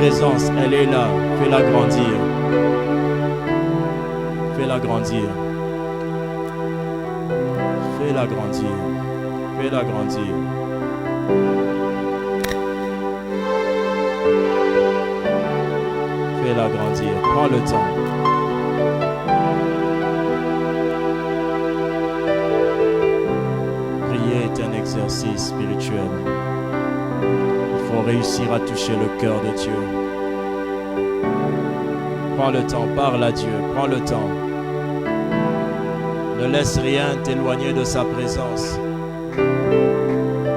présence, elle est là. Fais-la grandir. Fais-la grandir. Fais-la grandir. Fais-la grandir. Fais-la grandir. Prends le temps. Prier est un exercice spirituel. Il faut réussir à toucher le cœur de Dieu. Prends le temps, parle à Dieu, prends le temps. Ne laisse rien t'éloigner de sa présence.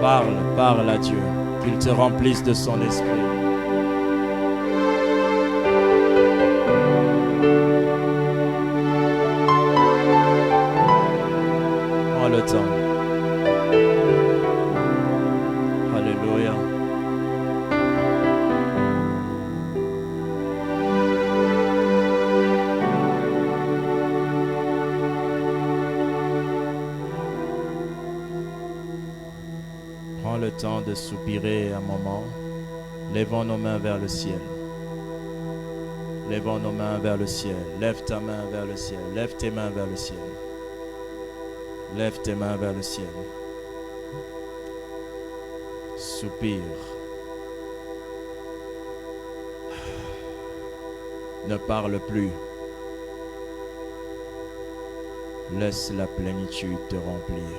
Parle à Dieu, qu'il te remplisse de son esprit. Prends le temps. Alléluia. Prends le temps de soupirer un moment. Lèvons nos mains vers le ciel. Lèvons nos mains vers le ciel. Lève ta main vers le ciel. Lève tes mains vers le ciel. Lève tes mains vers le ciel. Soupire. Ne parle plus. Laisse la plénitude te remplir.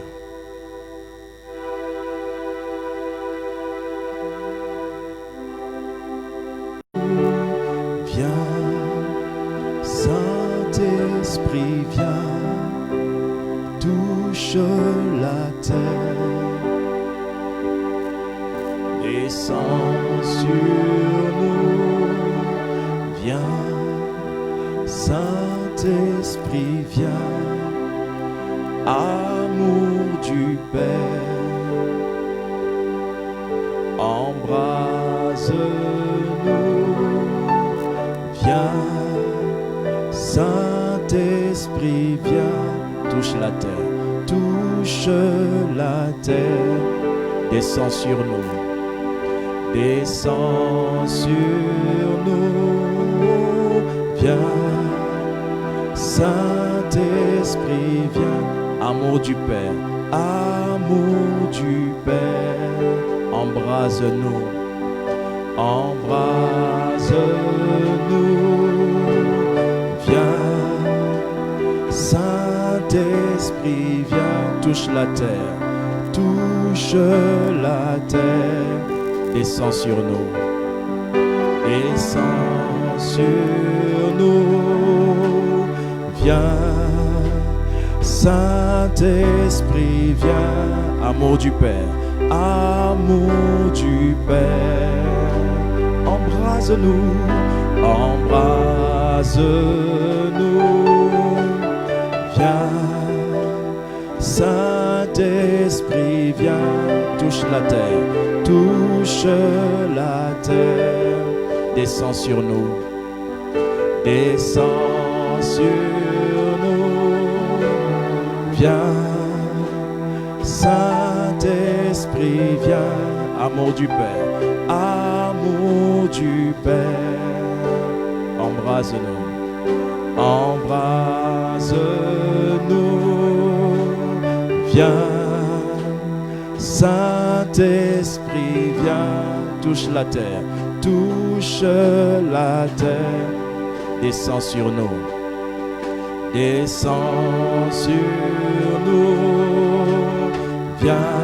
Saint-Esprit, viens, touche la terre, descends sur nous, viens, Saint-Esprit, viens, amour du Père, embrase-nous, viens, Saint-Esprit, viens, touche la terre, descends sur nous, viens, Saint-Esprit, viens, amour du Père, embrase-nous, viens, Saint-Esprit, viens, touche la terre, descends sur nous, viens, Saint-Esprit, viens, amour du Père, embrase-nous, viens, Saint-Esprit, viens, touche la terre, descends sur nous, viens, Saint-Esprit, viens, amour du Père, embrase-nous, viens, Saint-Esprit, viens, touche la terre, descends sur nous, viens,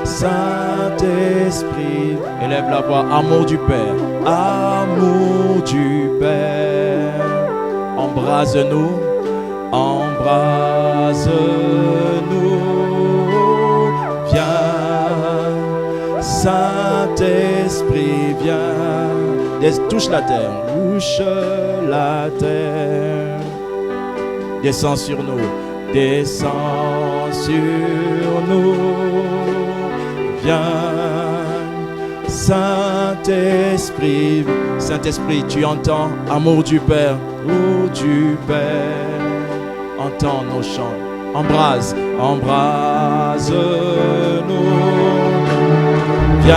Saint-Esprit, élève la voix, amour du Père, embrase-nous, viens, Saint-Esprit, viens, touche la terre, descends sur nous, viens, Saint-Esprit, tu entends, amour du Père, entends nos chants, embrase-nous, viens,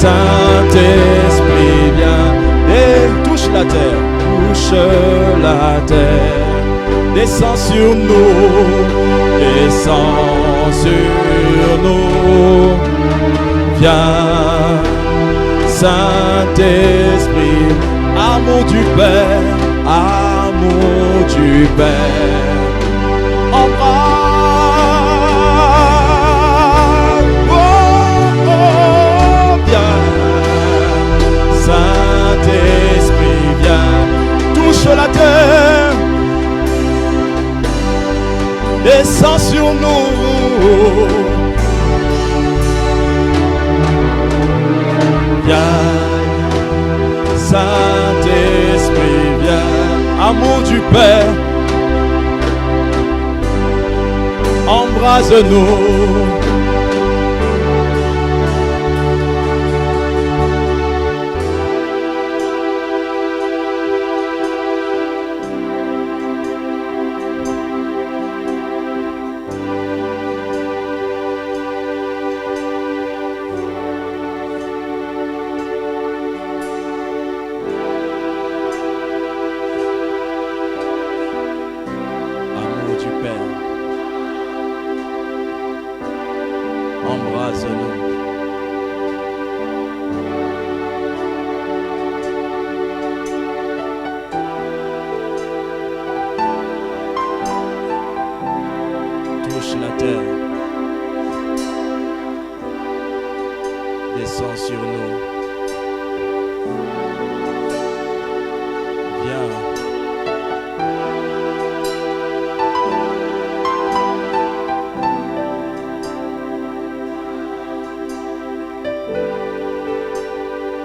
Saint-Esprit, viens et touche la terre. Touche la terre. Descends sur nous. Descends sur nous. Viens, Saint-Esprit, amour du Père, amour du Père. Embrasse, viens, Saint-Esprit, viens, touche la terre, descends sur nous. Viens, Saint-Esprit, viens, amour du Père, embrase-nous. Touche la terre. Descends sur nous. Viens.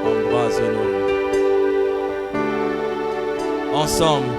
Embrase-nous. Ensemble.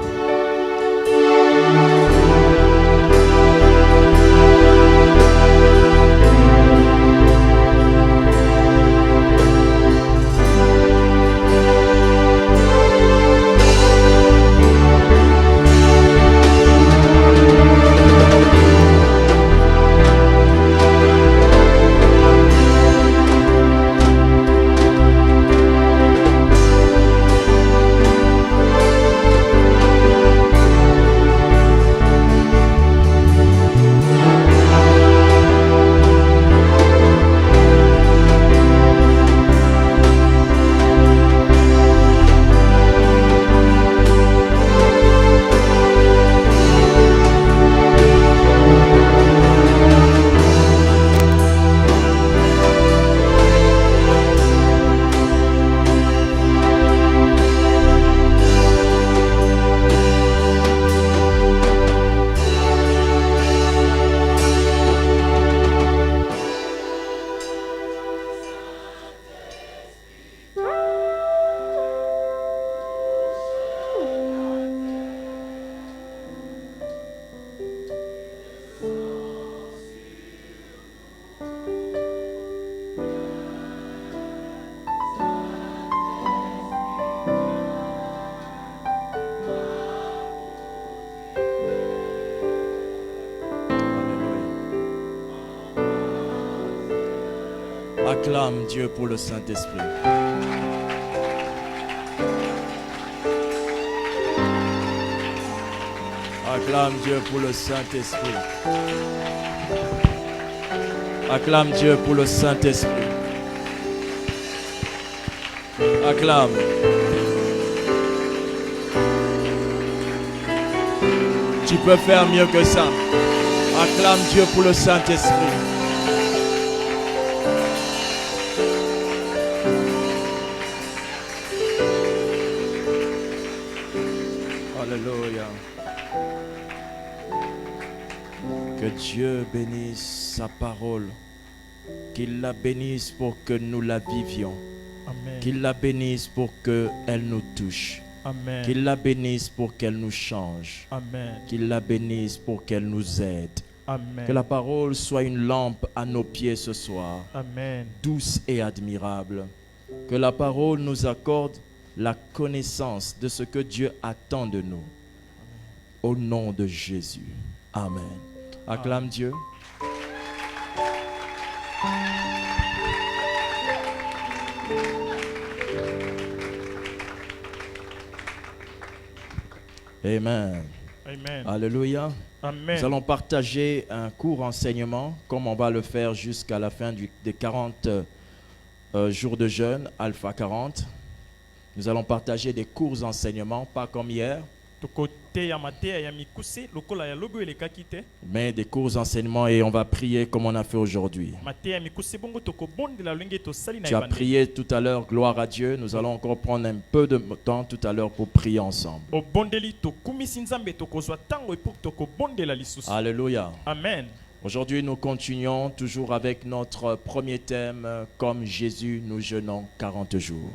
Acclame Dieu pour le Saint-Esprit. Acclame Dieu pour le Saint-Esprit. Acclame Dieu pour le Saint-Esprit. Acclame. Tu peux faire mieux que ça. Acclame Dieu pour le Saint-Esprit. Alléluia. Que Dieu bénisse sa parole. Qu'il la bénisse pour que nous la vivions. Amen. Qu'il la bénisse pour qu'elle nous touche. Amen. Qu'il la bénisse pour qu'elle nous change. Amen. Qu'il la bénisse pour qu'elle nous aide. Amen. Que la parole soit une lampe à nos pieds ce soir, Amen. douce et admirable. Que la parole nous accorde la connaissance de ce que Dieu attend de nous. Au nom de Jésus. Amen. Acclame Dieu. Amen. Amen. Alléluia. Amen. Nous allons partager un court enseignement, comme on va le faire jusqu'à la fin des 40 jours de jeûne, Alpha 40. Nous allons partager des courts enseignements, pas comme hier, mais des courts enseignements et on va prier comme on a fait aujourd'hui. Tu as prié tout à l'heure, gloire à Dieu. Nous allons encore prendre un peu de temps tout à l'heure pour prier ensemble. Alléluia. Amen. Aujourd'hui, nous continuons toujours avec notre premier thème, comme Jésus, nous jeûnons 40 jours.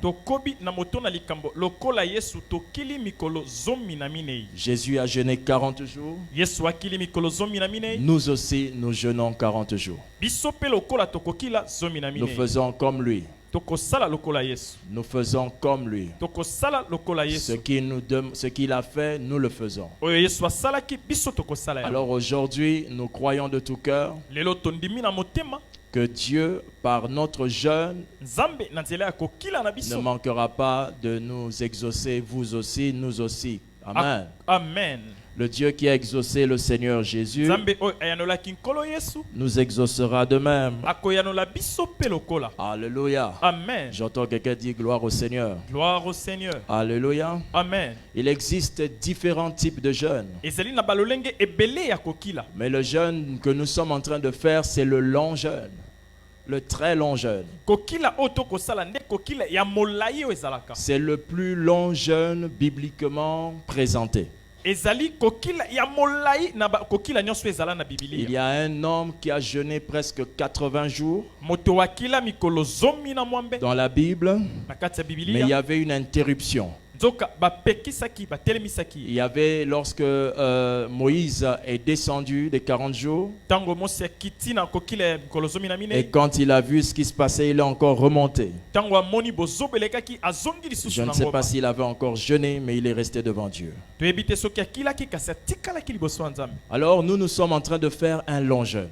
Jésus a jeûné 40 jours. Nous aussi, nous jeûnons 40 jours. Nous faisons comme lui. Nous faisons comme lui. Ce qu'il a fait, nous le faisons. Alors aujourd'hui, nous croyons de tout cœur que Dieu, par notre jeûne, ne manquera pas de nous exaucer, vous aussi, nous aussi. Amen. Amen. Le Dieu qui a exaucé le Seigneur Jésus nous exaucera de même. Alléluia. Amen. J'entends quelqu'un dire gloire au Seigneur. Gloire au Seigneur. Alléluia. Amen. Il existe différents types de jeûnes. Mais le jeûne que nous sommes en train de faire, c'est le long jeûne. Le très long jeûne. C'est le plus long jeûne bibliquement présenté. Il y a un homme qui a jeûné presque 80 jours dans la Bible, mais il y avait une interruption. Il y avait lorsque Moïse est descendu des 40 jours et quand il a vu ce qui se passait, il est encore remonté. Je ne sais pas s'il avait encore jeûné, mais il est resté devant Dieu. Alors nous sommes en train de faire un long jeûne.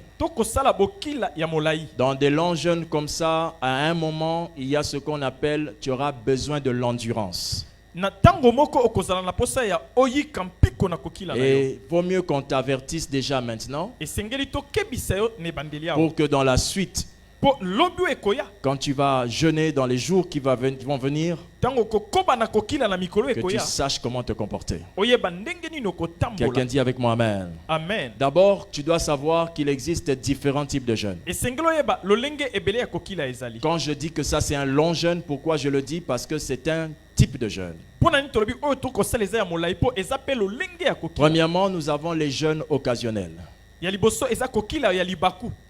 Dans des longs jeûnes comme ça, à un moment, il y a ce qu'on appelle, tu auras besoin de l'endurance. Et vaut mieux qu'on t'avertisse déjà maintenant pour que dans la suite, quand tu vas jeûner dans les jours qui vont venir, que tu saches comment te comporter. Quelqu'un dit avec moi Amen. Amen. D'abord, tu dois savoir qu'il existe différents types de jeûnes. Quand je dis que ça c'est un long jeûne, pourquoi je le dis? Parce que c'est un type de jeûne. Premièrement, nous avons les jeûnes occasionnels.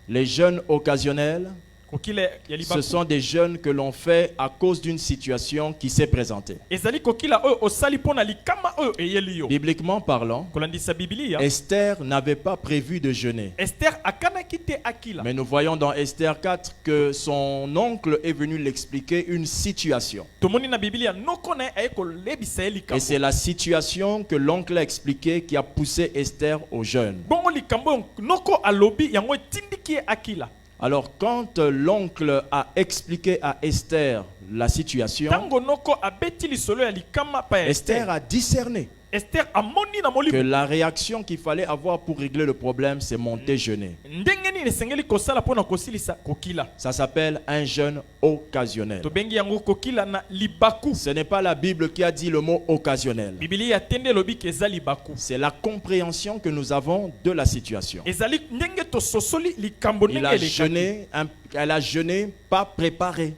Les jeûnes occasionnels, ce sont des jeûnes que l'on fait à cause d'une situation qui s'est présentée. Bibliquement parlant, Esther n'avait pas prévu de jeûner. Mais nous voyons dans Esther 4 que son oncle est venu l'expliquer une situation. Et c'est la situation que l'oncle a expliquée qui a poussé Esther au jeûne. Alors quand l'oncle a expliqué à Esther la situation, Esther a discerné que la réaction qu'il fallait avoir pour régler le problème, c'est monter jeûner. Ça s'appelle un jeûne occasionnel. Ce n'est pas la Bible qui a dit le mot occasionnel. C'est la compréhension que nous avons de la situation. Elle a jeûné pas préparé.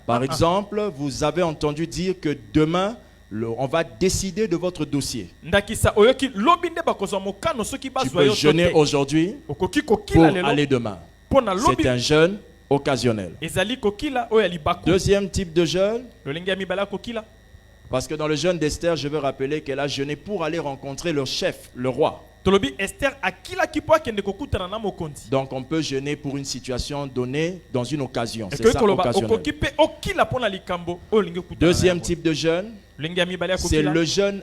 Par exemple, vous avez entendu dire que demain, on va décider de votre dossier. Tu peux jeûner aujourd'hui pour aller demain. C'est un jeûne occasionnel. Deuxième type de jeûne, parce que dans le jeûne d'Esther, je veux rappeler qu'elle a jeûné pour aller rencontrer le chef, le roi. Donc on peut jeûner pour une situation donnée dans une occasion. C'est ça, occasionnel. Deuxième type de jeûne, c'est le jeûne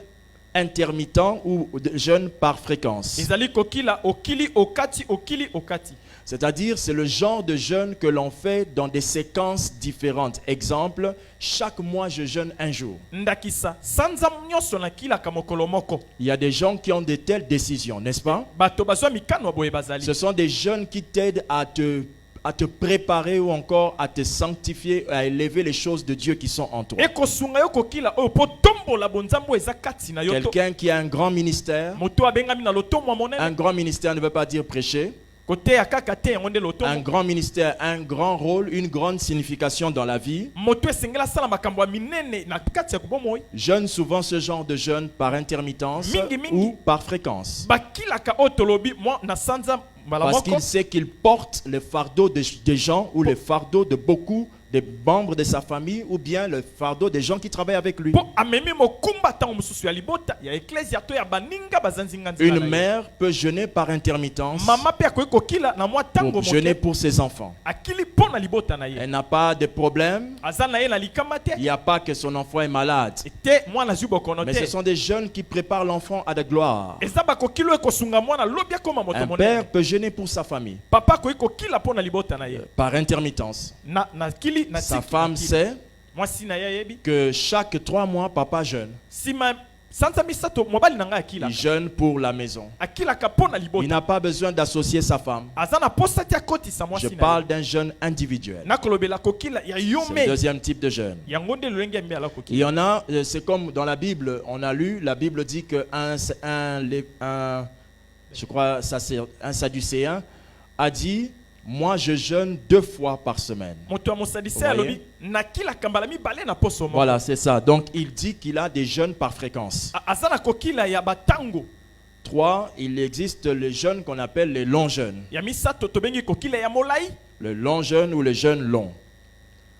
intermittent ou de jeûne par fréquence. ezali kokila okili okati. C'est-à-dire, c'est le genre de jeûne que l'on fait dans des séquences différentes. Exemple, chaque mois, je jeûne un jour. Ndakisa sanza nyonso na kila kamokolo moko. Il y a des gens qui ont de telles décisions, n'est-ce pas? Bato bazwa mikano boye bazali. Ce sont des jeûnes qui t'aident à te préparer ou encore à te sanctifier, à élever les choses de Dieu qui sont en toi. Ekosunga yo kokila o po tombola bonzambo eza kati na yo to. Quelqu'un qui a un grand ministère, Moto abengami na lotomo monene. un grand ministère ne veut pas dire prêcher. Kote ya kaka te ngonde lotomo. Un grand ministère, un grand rôle, une grande signification dans la vie. Moto esengela sala makambo ya minene na kati ya kubomoi. Jeûne souvent ce genre de jeûne par intermittence Mingi. ou par fréquence. Bakilaka otolobi moi na sanza Parce malamoko. qu'il sait qu'il porte le fardeau des gens ou le fardeau de beaucoup des membres de sa famille ou bien le fardeau des gens qui travaillent avec lui. Po amemi mokumba tango mususu ya libota ya ecclesia to ya baninga bazanzi nganzi. Une mère peut jeûner par intermittence Mama pe akoki kokila na mwa tango pour jeûner moke. pour ses enfants. Akili po na libota na ye. Elle n'a pas de problème. Aza na ye na likama te. Il n'y a pas que son enfant est malade. Te mwana zwi bokono Mais ce te. sont des jeunes qui préparent l'enfant à la gloire. Eza bakokilo ekosunga mwana lobi akoma moto Un monene. père peut jeûner pour sa famille Papa akoki kokila po na libota na ye. par intermittence. Na kili na Sa tiki, femme na kili. sait Mwasi na ye yebi. que chaque 3 mois, papa jeûne. Sima sanza misato mobali na nga akila. Il jeûne pour la maison. Akila ka po na Il libota. n'a pas besoin d'associer sa femme. Aza na posa te akotisa Je mwasi na ye. parle d'un jeûne individuel. Nakolobela kokila ya C'est le yome. deuxième type de jeûne. Yango nde lolenge ya mbe ala Il kokila. y en a, c'est comme dans la Bible, on a lu, la Bible dit que je crois, ça c'est un sadducéen, a dit, moi je jeûne 2 fois par semaine. Moto ya mosadise Vous alobi na kila kambala mibale na poso mo. Voilà, c'est ça. Donc il dit qu'il a des jeûnes par fréquence. Aza na kokila ya batango. 3, il existe le jeûne qu'on appelle les longs jeûnes. Ya misato tobengi kokila ya molai. Le long jeûne ou le jeûne long.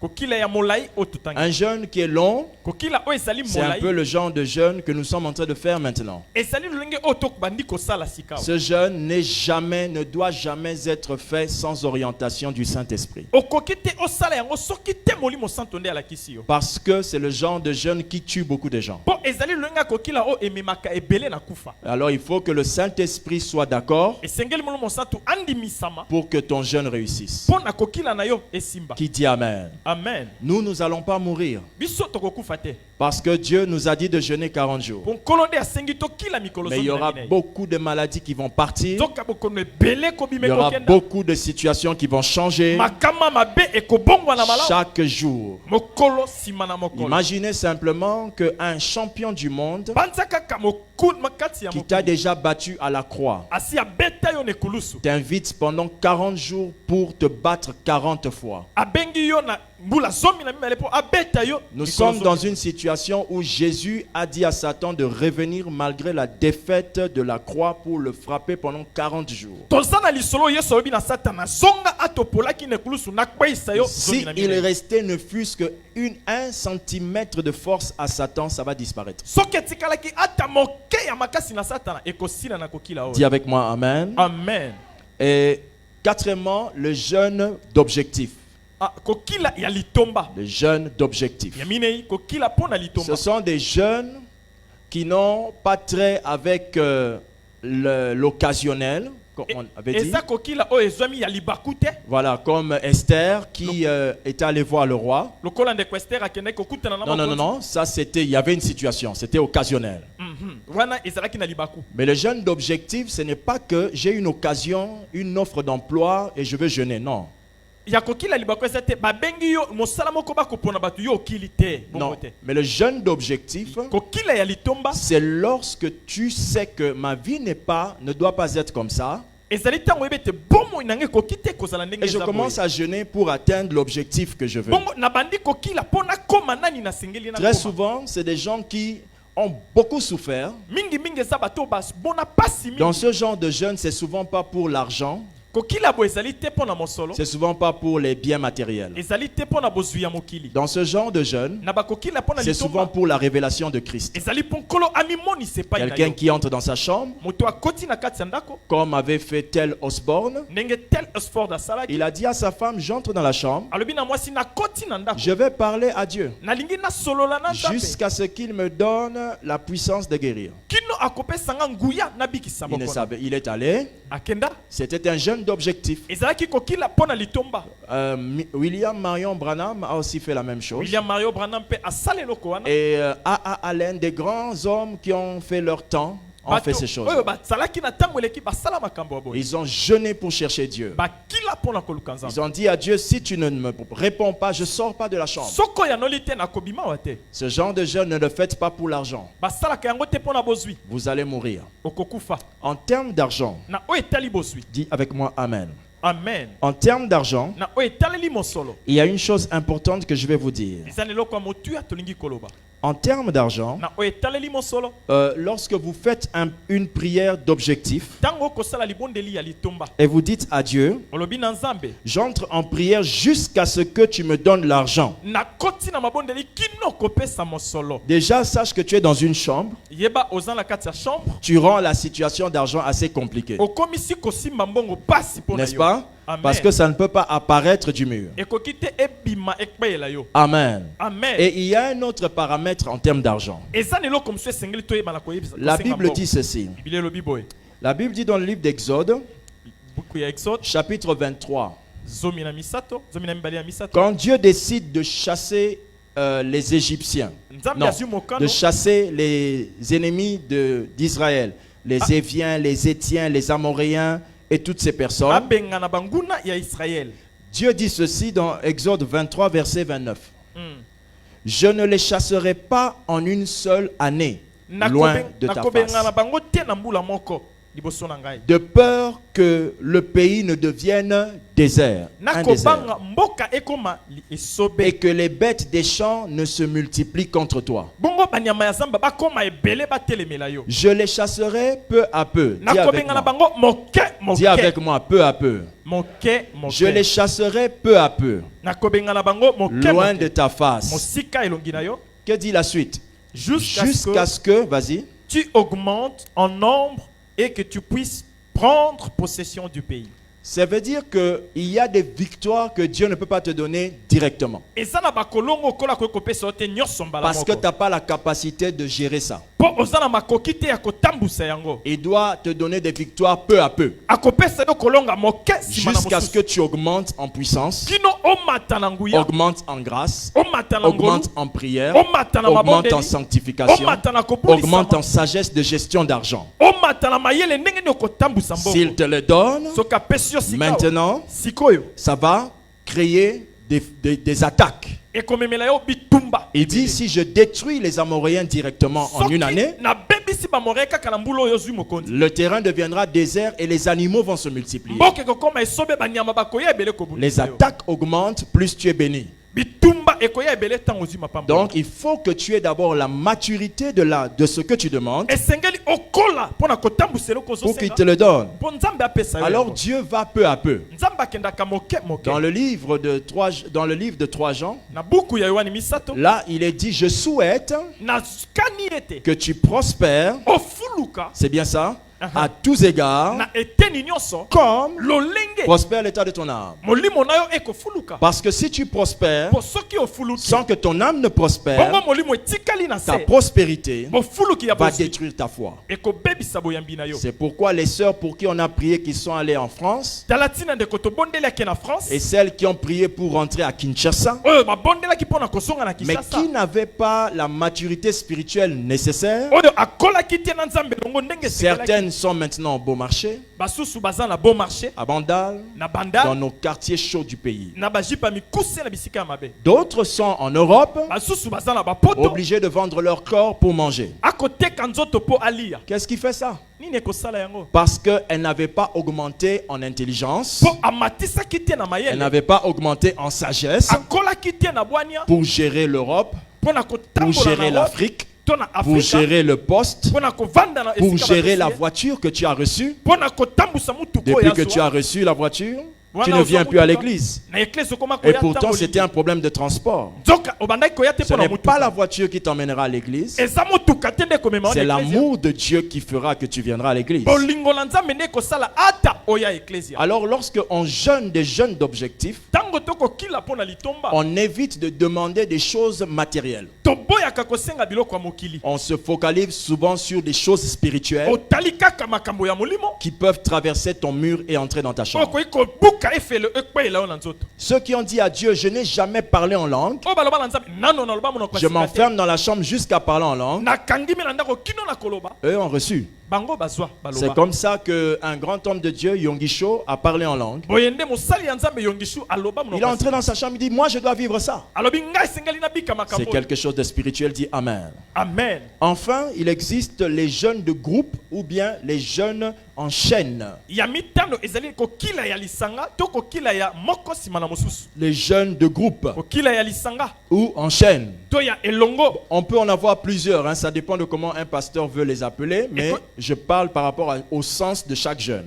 Kokila ya molai otutangi. Un jeûne qui est long, Kokila o esali c'est un molai. peu le genre de jeûne que nous sommes en train de faire maintenant. Esali lolenge otok bandi kosala sikao. Ce jeûne ne doit jamais être fait sans orientation du Saint-Esprit. Okoki te osala yango soki te molimo santo nde alakisi yo. Parce que c'est le genre de jeûne qui tue beaucoup de gens. Po ezali lolenge kokila o ememaka ebele na kufa. Alors il faut que le Saint-Esprit soit d'accord Esengeli molimo santo andimisama. pour que ton jeûne réussisse. Po na kokila na yo esimba. Qui dit Amen? Amen. Nous n'allons pas mourir. Biso tokokufa te. Parce que Dieu nous a dit de jeûner 40 jours. Po nkolo nde asengi tokila mikolo Mais il y aura beaucoup de maladies qui vont partir. Zoka bokono ebele Il kobime y aura kokenda. beaucoup de situations qui vont changer Makama mabe ekobongwa na malamu. chaque jour. Mokolo sima na mokolo. Imaginez simplement qu'un champion du monde Banza kaka mokulu makati ya qui t'a mokolo. déjà battu à la croix Asi abeta yo nekulusu. t'invite pendant 40 jours pour te battre 40 fois. Abengi yo na mbula zomi na mimele po abeta yo. Nous mikolo sommes zomi. dans une situation où Jésus a dit à Satan de revenir malgré la défaite de la croix pour le frapper pendant 40 jours. Toza na lisolo yeso obi na satana zonga atopolaki nekulusu na kwisa yo zomi Si na il mimele. restait ne fût-ce que 1 centimètre de force à Satan, ça va disparaître. Soki etikalaki ata moke ya makasi na satana ekosila na kokila Dis oyo. avec moi Amen. Amen. Et quatrièmement, le jeûne d'objectif. Ah, kokila ya litomba. Le jeûne d'objectif. Ya minei kokila pona litomba. Ce sont des jeunes qui n'ont pas trait avec l'occasionnel, comme on avait dit. Eza kokila o ezwami ya libakute. Voilà, comme Esther qui était allée voir le roi. Lokola ndeko Esther akende kokutana na Non, non, non, mokonzi. non, ça c'était, il y avait une situation, c'était occasionnel. Wana ezalaki na libaku. Mais le jeûne d'objectif, ce n'est pas que j'ai une occasion, une offre d'emploi et je veux jeûner, non. Ya kokila libaku eza te babengi yo mosala moko bakopona batu yo okili te. Bongo Non, te. mais le jeûne d'objectif, Kokila ya litomba c'est lorsque tu sais que ma vie ne doit pas être comme ça. ezali tango ebete bomo inange kokite kozala ndenge Et je eza commence boye. à jeûner pour atteindre l'objectif que je veux. Bongo na bandi kokila pona koma nani na sengeli na Très koma. souvent, c'est des gens qui ont beaucoup souffert. Mingi eza bato bas bona pasi mingi. Dans ce genre de jeûne, c'est souvent pas pour l'argent, kokila bo ezali te pona mosolo c'est souvent pas pour les biens matériels. ezali te pona bozwi ya mokili Dans ce genre de jeûne, na bakokila pona c'est souvent litomba pour la révélation de Christ. ezali pon kolo amimoni sepai na Quelqu'un yo qui entre dans sa chambre, moto akoti na kati ya ndako comme avait fait tel Osborne, ndenge tel Osford asalaki il a dit à sa femme, j'entre dans la chambre, alobi na mwasi nakoti na ndako je vais parler à Dieu nalingi nasolola na nzambe jusqu'à ce qu'il me donne la puissance de guérir. kino akopesanga nguya nabikisa Il ne bokono savait, il est allé, akenda c'était un jeûne d'objectif. ezalaki kokila pona litomba William Marion Branham a aussi fait la même chose. William Mario Branham pe asala eloko wana Et A.A. Allen, des grands hommes qui ont fait leur temps, ont fait ces choses. oyo bazalaki na ntango eleki basala makambo ya boye Ils ont jeûné pour chercher Dieu. bakila pona koluka nzambe Ils ont dit à Dieu, si tu ne me réponds pas, je ne sors pas de la chambre. soko yanoli te nakobima wa te Ce genre de jeûne, ne le faites pas pour l'argent. basalaka yango te pona bozwi Vous allez mourir. okokufa En termes d'argent, na oyo etali bozwi dis avec moi Amen. amen En termes d'argent, na oyo etaleli mosolo il y a une chose importante que je vais vous dire. eza na eloko ya motuya tolingi koloba En termes d'argent, na oyo etaleli mosolo lorsque vous faites une prière d'objectif ntango okosala libondeli ya litomba et vous dites à Dieu, olobi na nzambe j'entre en prière jusqu'à ce que tu me donnes l'argent. nakoti na mabondeli kino kopesa mosolo Déjà, sache que tu es dans une chambre, yeba oza na kati ya chambre tu rends la situation d'argent assez compliquée. okomisi kosimba mbongo pasi mpona N'est-ce yo pas? Amen. Parce que ça ne peut pas apparaître du mur. ekoki te ebima ekpeyela yo Amen. amen Et il y a un autre paramètre en termes d'argent. eza na eloko mosusu esengeli toyeba na koyebisa La kosenga Bible mbongo. dit ceci. Biblia elobi boye La Bible dit dans le livre d'Exode, buku ya exode chapitre 23, zomi na misato zomi na mibale ya misato quand Dieu décide de chasser les Égyptiens, nzambe non, azwi mokano de chasser les ennemis d'Israël, les Éviens, les Étiens, les Amoréens et toutes ces personnes, abenga na banguna ya Israël. Dieu dit ceci dans Exode 23, verset 29. Mm. Je ne les chasserai pas en une seule année, loin de ta nakobenga face, na bango te na mbula moko liboso na ngai de peur que le pays ne devienne désert, un désert, nakobanga mboka ekoma esobe et que les bêtes des champs ne se multiplient contre toi. bongo banyama ya zamba bakoma ebele batelemela yo Je les chasserai peu à peu. Dis avec nakobenga na moi. bango moke Dis avec moke moi, peu à peu. moke Je les moke chasserai peu à peu, nakobenga na bango moke loin moke. de ta face. mosika elongi na yo Que dit la suite? jusqu'à Jusqu'à ce ce que, vas-y, que tu augmentes en nombre et que tu puisses prendre possession du pays. ça veut dire qu'il y a des victoires que Dieu ne peut pas te donner directement. eza na bakolongo okola koki kopesa yo te nyonso mbala Parce que tu moko n'as pas la capacité de gérer ça. mpo oza na makoki te ya kotambusa yango Il doit te donner des victoires peu à peu, akopesa yo kolonga moke nsima na jusqu'à ce que mosusu tu augmentes en puissance, kino omata na nguya augmentes en grâce, omata na ngolu augmentes en prière, omata na augmente en mabondeli sanctification, omata na augmente en kobulisama sagesse de gestion d'argent. omata na mayele ndenge nini okotambusa S'il mbongo te le donne, soki apesi yo sika maintenant, sikoyo ça va créer des attaques. ekomemela yo bitumba Il dit, si je détruis les Amoréens directement en une année, nabebisi bamore kaka na mbula oyo ozwi mokonzi le terrain deviendra désert et les animaux vont se multiplier. mboka ekokoma esobe banyama bakoya ebele Les kobundisa yo attaques augmentent, plus tu es béni. bitumba ekoya ebele ntango ozwi mapamba Donc, il faut que tu aies d'abord la maturité de ce que tu demandes esengeli okola mpo na kotambusa eloko pour qu'il ozosenga te le donne. mpo nzambe apesa yo Alors yango. Dieu va peu à peu. nzambe akendaka moke moke Dans le livre de 3 Jean, na buku ya yohani misato là, il est dit, je souhaite nakani ete que tu prospères, ofuluka c'est bien ça, Aha. à tous égards, na eteni nyonso comme lolenge prospère l'état de ton âme. molimo na yo ekofuluka Parce que si tu prospères, mpo soki ofuluki sans que ton âme ne prospère, bongo molimo etikali na ta se prospérité bofuluki ya va bozwi détruire ta foi. ekobebisa boyambi na yo C'est pourquoi les sœurs pour qui on a prié qui sont allées en France tala ntina ndeko tobondelaki na france et celles qui ont prié pour rentrer à Kinshasa oyo babondelaki mpo na kosonga na mais kinshasa qui n'avaient pas la maturité spirituelle nécessaire, oyo akolaki te na nzambe longo ndenge esekelaki certaines sont maintenant au beau marché, basusu baza na bon marché à Bandal, na dans bandal nos quartiers chauds du pays. na bajipa mikuse na bisika ya mabe D'autres sont en Europe, basusu baza na bapoto obligés de vendre leur corps pour manger. akoteka nzoto mpo alia Qu'est-ce qui fait ça? nini ekosala yango Parce qu'elles n'avaient pas augmenté en intelligence, mpo amatisaki te na elles mayele n'avaient pas augmenté en sagesse akolaki te na bwania pour gérer l'Europe, mpo na pour kotambola gérer na Europe, l'Afrique, to na pour Afrika gérer le poste, pona kovanda na pour esika gérer la bato voiture que tu as reçue. pona kotambusa mutuko Depuis ya que tu zwa. as reçu la voiture, tu Wana ne ozwa viens plus à mutuka, l'église. na église okoma Et koya pourtant, ntango c'était un lingi. problème de transport. Nzoka obandaki koya te Ce pona n'est pas la mutuka voiture qui t'emmènera à l'église, eza mutuka te nde komema c'est wana église. l'amour de Dieu qui fera que tu viendras à l'église. bolingo na nzambe nde kosala ata oya église. Alors, lorsque on jeûne des jeûnes d'objectifs, Tango tokokila pona litomba on évite de demander des choses matérielles. toboyaka kosenga biloko ya mokili. On se focalise souvent sur des choses spirituelles Otali kaka makambo ya molimo qui peuvent traverser ton mur et entrer dans ta chambre. okoki kobuka efele ekweela yo na nzoto. Ceux qui ont dit à Dieu, je n'ai jamais parlé en langue, oyo baloba na nzambe nano naloba monoko ya je sika te. m'enferme dans la chambre jusqu'à parler en langue, nakangimi na ndako kino na koloba eux ont reçu. bango bazwa C'est baloba. comme ça qu'un grand homme de Dieu, Yongisho, a parlé en langue. boyende mosali ya nzambe yongishu aloba Il monoko est ya entré sika. dans sa chambre, il dit, moi je dois vivre ça. alobi ngai esengeli nabika C'est makambo. quelque chose de spirituel, dit Amen. Amen. Enfin, il existe les jeûnes de groupe ou bien les jeûnes en chaîne. ya mitano ezali kokila ya lisanga to kokila ya moko nsima na mosusu. Les jeûnes de groupe kokila ya lisanga ou en chaîne. to ya elongo. On peut en avoir plusieurs, hein, ça dépend de comment un pasteur veut les appeler, mais je parle par rapport au sens de chaque jeûne.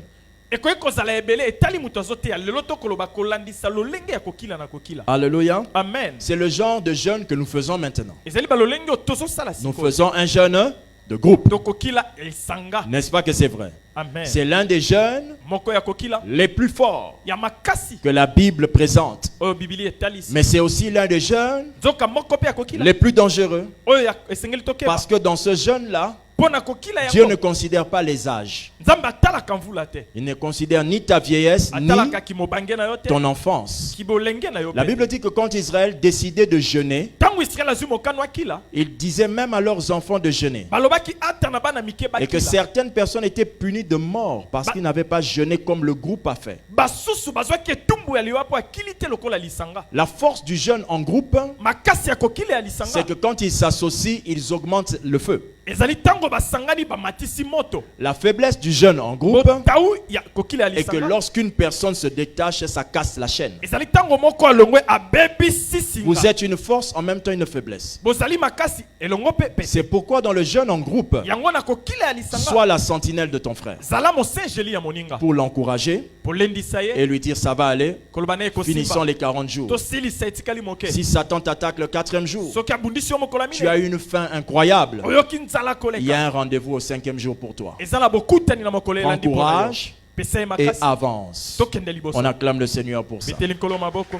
ekoki kozala ebele etali moto azoteya lelo tokoloba kolandisa lolenge ya kokila na kokila. Alléluia. Amen. C'est le genre de jeûne que nous faisons maintenant. ezali balolenge oyo tozosala Nous sikoyo. faisons un jeûne de groupe. tokokila lisanga. N'est-ce pas que c'est vrai? Amen. C'est l'un des jeûnes moko ya kokila les plus forts ya makasi que la Bible présente. oyo bibili etalisi. Mais c'est aussi l'un des jeûnes nzoka moko mpe ya kokila les plus dangereux. oyo esengeli tokeba. Parce que dans ce jeûne-là, mpo na kokila Dieu ne yango considère pas les âges. nzambe atalaka mvula te. Il ne considère ni ta vieillesse, ni atalaka kimobange na yo te. ton enfance. kibolenge na yo La pe. Bible dit que quand Israël décidait de jeûner, ntango israel azwi mokano akila il disait même à leurs enfants de jeûner. balobaki ata na bana mike Et que bakila. certaines personnes étaient punies de mort parce qu'ils n'avaient pas jeûné comme le groupe a fait. basusu bazwaki etumbu ya liwa mpo akili te lokola lisanga. La force du jeûne en groupe, makasi ya kokila ya c'est lisanga que quand ils s'associent, ils augmentent le feu. ezali ntango basangani bamatisi moto. La faiblesse du jeûne en groupe botau ya kokila ya est que lisanga lorsqu'une personne se détache, ça casse la chaîne. ezali ntango moko alongwe abebisi Vous singa. êtes une force, en même temps une faiblesse. bozali makasi elongo mpe pese. C'est pourquoi dans le jeûne en groupe, yango na kokila ya lisanga sois la sentinelle de ton frère zala mosengeli ya moninga pour l'encourager polendisa ye et lui dire ça va aller. koloba na ye Finissons kosimba les 40 jours. tosilisa etikali moke. Si Satan t'attaque le 4e jour, soki abundisi yo mokolo ya tu as minei une faim incroyable. oyoki nzala Il y a koleka un rendez-vous au 5e jour pour toi. eza na bokutani na mokolo Prends elandi mpo na yo. courage pesa ye et makasi avance. tokende liboso On acclame le Seigneur pour ça. beteli nkolo maboko.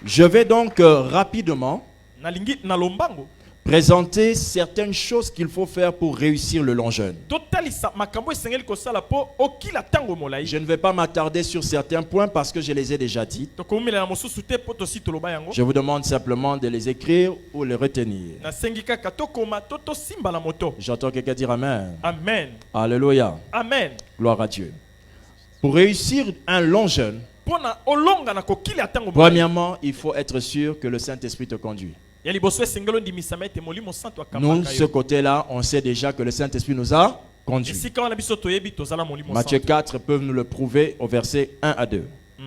Je vais donc rapidement nalingi na lombango présenter certaines choses qu'il faut faire pour réussir le long jeûne. totalisa makambo esengeli kosala mpo okila ntango molai. Je ne vais pas m'attarder sur certains points parce que je les ai déjà dit. tokoumela mosusu te mpo tosi toloba yango. Je vous demande simplement de les écrire ou les retenir. nasengi kaka tokoma to tosimba na moto. J'entends quelqu'un dire Amen. Amen. Alléluia. Amen. Gloire à Dieu. Pour réussir un long jeûne, mpo na olonga na kokila ya ntango molai. premièrement, il faut être sûr que le Saint-Esprit te conduit. ya liboso esengeli ondimisama ete molimo santo Nous, akambaka ce yo. côté-là, on sait déjà que le Saint-Esprit nous a conduits. esika wana biso toyebi tozala molimo Matthieu santo. 4 peuvent nous le prouver au verset 1 à 2. Mm.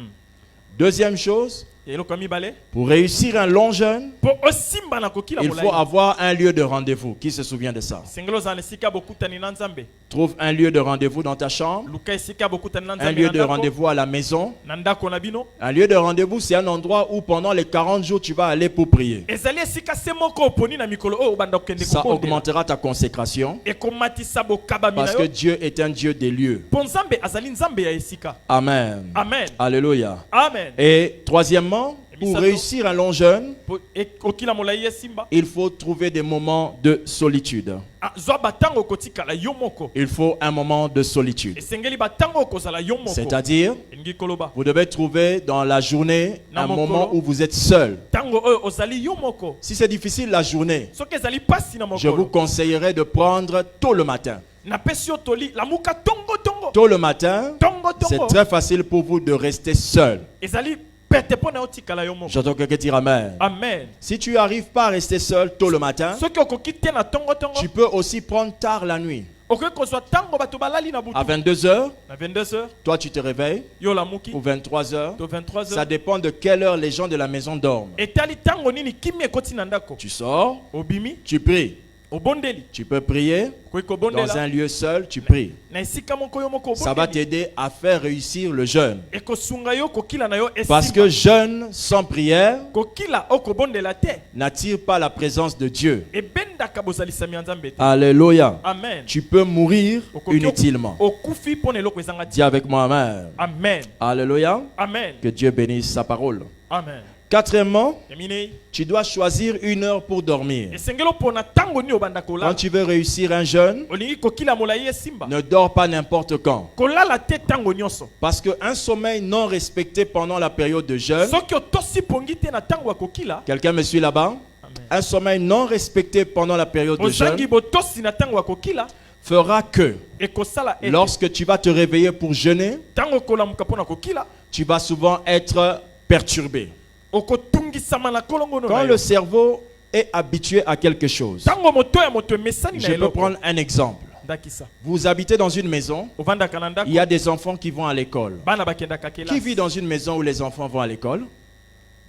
Deuxième chose, eloko ya mibale pour réussir un long jeûne, mpo osimba na kokila il molai. faut avoir un lieu de rendez-vous. Qui se souvient de ça? esengeli ozala na esika bokutani na nzambe. Trouve un lieu de rendez-vous dans ta chambre, luka esika bokutani na un nzambe lieu na de ndako. rendez-vous à la maison. na ndako na bino. Un lieu de rendez-vous, c'est un endroit où pendant les 40 jours, tu vas aller pour prier. ezali esika se moko oponi na mikolo oyo obanda kokende Ça kokondela. augmentera ta consécration ekomatisa bokabami na parce que yo. Dieu est un Dieu des lieux. mpo nzambe azali nzambe ya esika. Amen. Amen. Alléluia. Amen. Et troisièmement, pour réussir un long jeûne, Po- okila molai esimba. il faut trouver des moments de solitude. zwa batango kotikala yo moko. Il faut un moment de solitude. esengeli batango kozala yo moko. C'est-à-dire, elingi koloba vous devez trouver dans la journée un Namokolo. moment où vous êtes seul. tango oyo ozali yo moko. Si c'est difficile la journée, soki ezali pasi na je vous mokolo conseillerais de prendre tôt le matin. napesi yo toli lamuka tongo tongo. Tôt le matin, tongo c'est tongo très facile pour vous de rester seul. ezali pete mpo na yo tikala yo moko. J'entends quelqu'un dire Amen. Amen. Si tu n'arrives pas à rester seul tôt le matin, soki okoki te na tongo tongo tu peux aussi prendre tard la nuit. okoki kozwa ntango bato balali na butu À 22h, na 22h toi tu te réveilles. yo olamuki Ou 23h. to 23h Ça dépend de quelle heure les gens de la maison dorment. etali ntango nini kimia ekoti na ndako Tu sors, obimi tu pries. obondeli Tu peux prier okoki dans kobondela un lieu seul, tu pries. na esika moko yo moko Ça va obondeli t'aider à faire réussir le jeûne. ekosunga yo kokila na yo Parce que jeûne sans prière kokila okobondela te n'attire pas la présence de Dieu. ebendaka bozalisami ya nzambe te Alléluia. amen Tu peux mourir Okoki inutilement. okufi mpo na eloko ezanga Dis avec moi Amen. amen Alléluia. amen Que Dieu bénisse sa parole. amen Quatrièmement, eminei tu dois choisir une heure pour dormir. esengeli opona ntango nini obanda Quand kolala tu veux réussir un jeûne, olingi kokila molai esimba ne dors pas n'importe quand. kolala te ntango nyonso Parce qu'un sommeil non respecté pendant la période de jeûne, soki otosi pongi te na ntango ya kokila quelqu'un me suit là-bas? amen Un sommeil non respecté pendant la période de ozangi jeûne botosi na ntango ya kokila fera que ekosala ete lorsque tu vas te réveiller pour jeûner, ntango okolamuka mpo na kokila tu vas souvent être perturbé. okotungisama na kolongono Quand na le yo cerveau est habitué à quelque chose, ntango moto ya moto emesani na je peux eloko prendre un exemple. ndakisa Vous habitez dans une maison, ovandaka na ndako il y a des enfants qui vont à l'école. bana bakendaka Qui kelasi vit dans une maison où les enfants vont à l'école?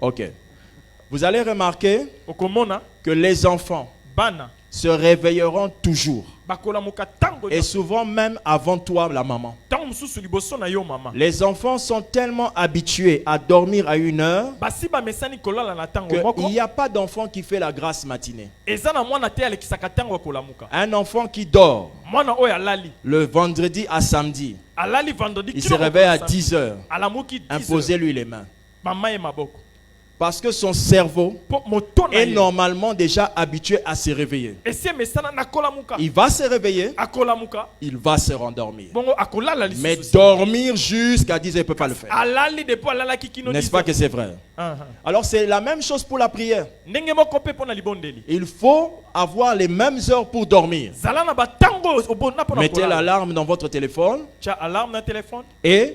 Ok. Vous allez remarquer okomona que les enfants bana se réveilleront toujours. bakolamuka ntango Et souvent même avant toi, la maman. ntango mosusu liboso na yo mama Les enfants sont tellement habitués à dormir à une heure basi bamesani kolala na ntango moko qu'il n'y a pas d'enfant qui fait la grasse matinée. eza na mwana te alekisaka ntango ya kolamuka Un enfant qui dort mwana oyo alali le vendredi à samedi, alali vendredi il se kilo réveille à mokolo 10 heures. alamuki 10 heures. Imposez-lui les mains. mama ye maboko Parce que son cerveau po moto na est ye normalement déjà habitué à se réveiller. esi emesana na kolamuka Il va se réveiller, akolamuka il va se rendormir. bongo akolala Mais lisusu dormir jusqu'à 10 heures, il ne peut pas le faire. alali depo alalaki kino N'est-ce pas que c'est vrai? Alors c'est la même chose pour la prière. ndenge moko mpe mpo na libondeli Il faut avoir les mêmes heures pour dormir. zala na batango obona mpo na Mettez kolala l'alarme dans votre téléphone tia alarme na telefone et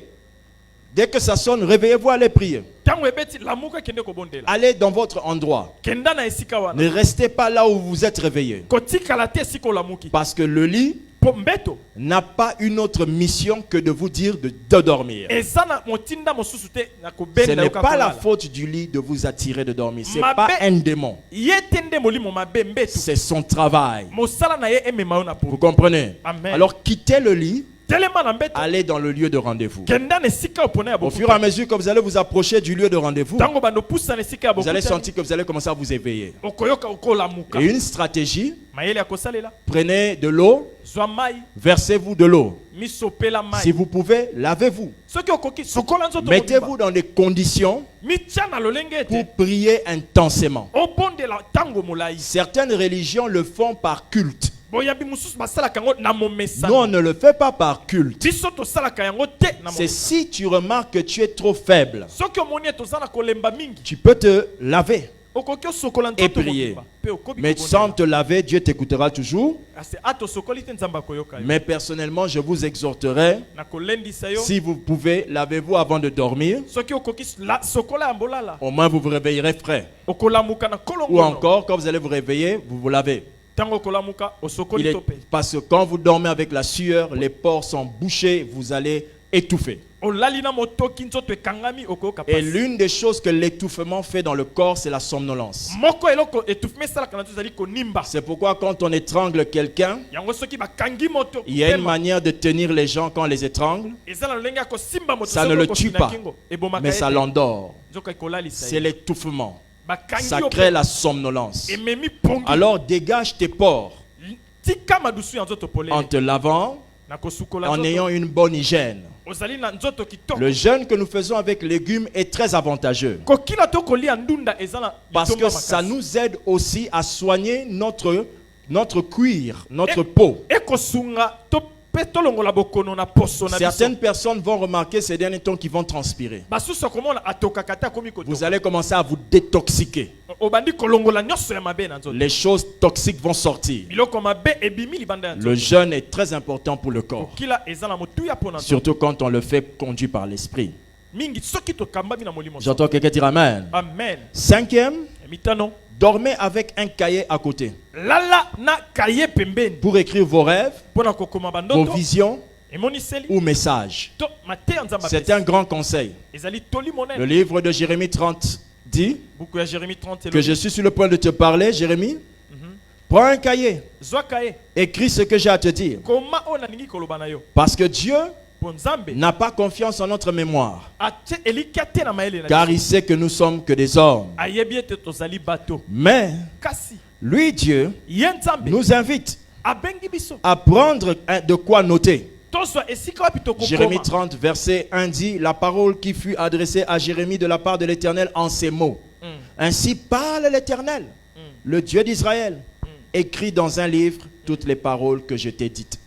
dès que ça sonne, réveillez-vous, allez prier. ntango ebeti lamuka kende kobondela Allez dans votre endroit. kenda na esika wana Ne restez pas là où vous êtes réveillé. kotikala te esika olamuki Parce que le lit po mbeto n'a pas une autre mission que de vous dire de dormir. eza na motinda mosusu te na Ce kobenda n'est yoka pas la kolala faute du lit de vous attirer de dormir. Ce n'est Mabe- pas un démon. ye te nde molimo mabe mbeto C'est son travail. mosala na ye emema yo na Vous po comprenez? Amen. Alors quittez le lit, telema na mbeto allez dans le lieu de rendez-vous. kenda na esika opona ya Au fur et à bokuta mesure que vous allez vous approcher du lieu de rendez-vous, ntango bando pusa na esika ya vous allez bokuta sentir que vous allez commencer à vous éveiller. okoyoka okolamuka Et une stratégie, mayele ya kosalela prenez de l'eau, zwa mai versez-vous de l'eau. misopela mai Si vous pouvez, lavez-vous. soki okoki sokola nzoto Mettez-vous dans des conditions mitia na lolenge pour ete prier intensément. obondela ntango molai Certaines religions le font par culte. boyambi mosusu basalaka yango na Nous, on momesano ne le fait pas par culte. biso tosalaka yango te na C'est momesano si tu remarques que tu es trop faible, soki omoni ete oza na kolemba mingi tu peux te laver. okoki osokola Et nzoto prier. mobimba mpe okoki Mais sans te laver, Dieu t'écoutera toujours. ase ata osokoli te nzambe akoyoka yo Mais personnellement, je vous exhorterai, na kolendisa yo si vous pouvez, lavez-vous avant de dormir. soki okoki sokola ya mbolala Au moins, vous vous réveillerez frais. okolamuka na Ou kolongono encore, quand vous allez vous réveiller, vous vous lavez. ntango okolamuka Il osokoli est- to mpe Parce que quand vous dormez avec la sueur, les pores sont bouchés, vous allez étouffer. olali na motoki nzoto ekangami okoyoka Et pasi l'une des choses que l'étouffement fait dans le corps, c'est la somnolence. moko eloko etufumi esalaka na nzoto ezali konimba C'est pourquoi quand on étrangle quelqu'un, yango soki bakangi moto il y a une pema, manière de tenir les gens quand on les étrangle, eza na lolenge ya kosimba moto ça soki ne le okosi tue na pas, kingo, ebomaka mais ye ça te. l'endort. nzoka ekolalisa C'est ye l'étouffement. bakangi Ça yo crée mpe la somnolence. ememi pongi Alors dégage tes pores tika madusu ya nzoto en polele te lavant, na kosukola en ayant nzoto une bonne hygiène. ozali na nzoto kitoko Le jeûne que nous faisons avec légumes est très avantageux kokila to kolia ndunda eza na parce litomba que ça makasi. nous aide aussi à soigner notre cuir, notre peau. ekosunga to mpe tolongola bokono na poso na biso Certaines personnes vont remarquer ces derniers temps qu'ils vont transpirer. basusu akomona atokaka te akomi Vous kotoka allez commencer à vous détoxiquer. obandi kolongola nyonso ya mabe na nzoto Les choses toxiques vont sortir. biloko mabe ebimi libanda ya Le nzoto jeûne est très important pour le corps, kokila eza na motuya mpo na nzoto surtout quand on le fait conduit par l'esprit. mingi soki tokambami na molimo J'entends quelqu'un dire Amen. amen Cinquième, mitano dormez avec un cahier à côté lala na kaye pembeni pour écrire vos rêves, pona kokoma vos bandoto visions emoniseli ou messages. to mateya nzamba C'est un grand conseil. ezali toli Le monene livre de Jérémie 30 dit buku ya Jérémie 30 que je suis sur le point de te parler, Jérémie. Prends un cahier, zwa kaye écris ce que j'ai à te dire. koma ona ningi koloba na yo Parce que Dieu po nzambe n'a pas confiance en notre mémoire, atie elika te na mayele na car il sait que nous sommes que des hommes. ayebi ete tozali bato Mais kasi lui, Dieu, ye nzambe nous invite abengi biso à prendre de quoi noter. tozwa esika wapi Jérémie tokokoma 30, verset 1 dit, la parole qui fut adressée à Jérémie de la part de l'Éternel en ces mots. Ainsi parle l'Éternel, le Dieu d'Israël. Écris dans un livre toutes les paroles que je t'ai dites.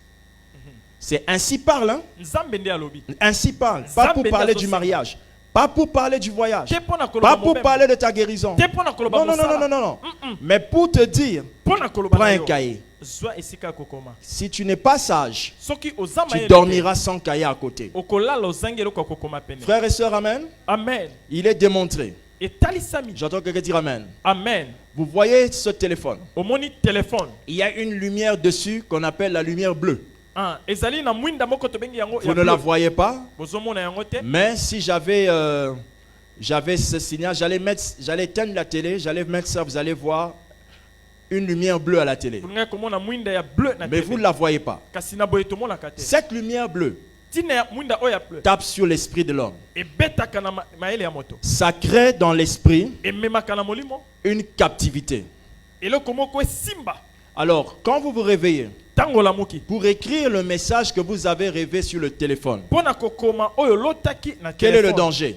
C'est ainsi parle, hein? nzambe nde alobi Ainsi parle. Pas pour parler du mariage, pas pour parler du voyage, te pona koloba pas pour mobembe, parler de ta guérison. te pona koloba Non, non, non, non, mosala non, non. Mais pour te dire, pona koloba prends na un yo cahier. zwa esika kokoma Si tu n'es pas sage, soki oza tu mayele dormiras sans cahier à côté. okolala ozangi eloko ya kokoma pene Frères et sœurs, amen. amen Il est démontré. etalisami J'entends quelqu'un dire amen. amen Vous voyez ce téléphone. omoni telefone Il y a une lumière dessus qu'on appelle la lumière bleue. ezali na mwinda moko tobengi yango Vous ne la voyez pas, bozomona yango te mais si j'avais ce signal, j'allais éteindre la télé, j'allais mettre ça, vous allez voir une lumière bleue à la télé. kulingai komona mwinda ya bleu na Mais vous ne la voyez pas. kasi na boye tomonaka te Cette lumière bleue ntina ya mwinda oyo ya bleu tape sur l'esprit de l'homme. ebetaka na mayele ya moto Ça crée dans l'esprit ememaka na molimo une captivité. eloko moko esimba Alors, quand vous vous réveillez, ntango olamuki pour écrire le message que vous avez rêvé sur le téléphone, mpona kokoma oyo olotaki na quel est le telefone danger?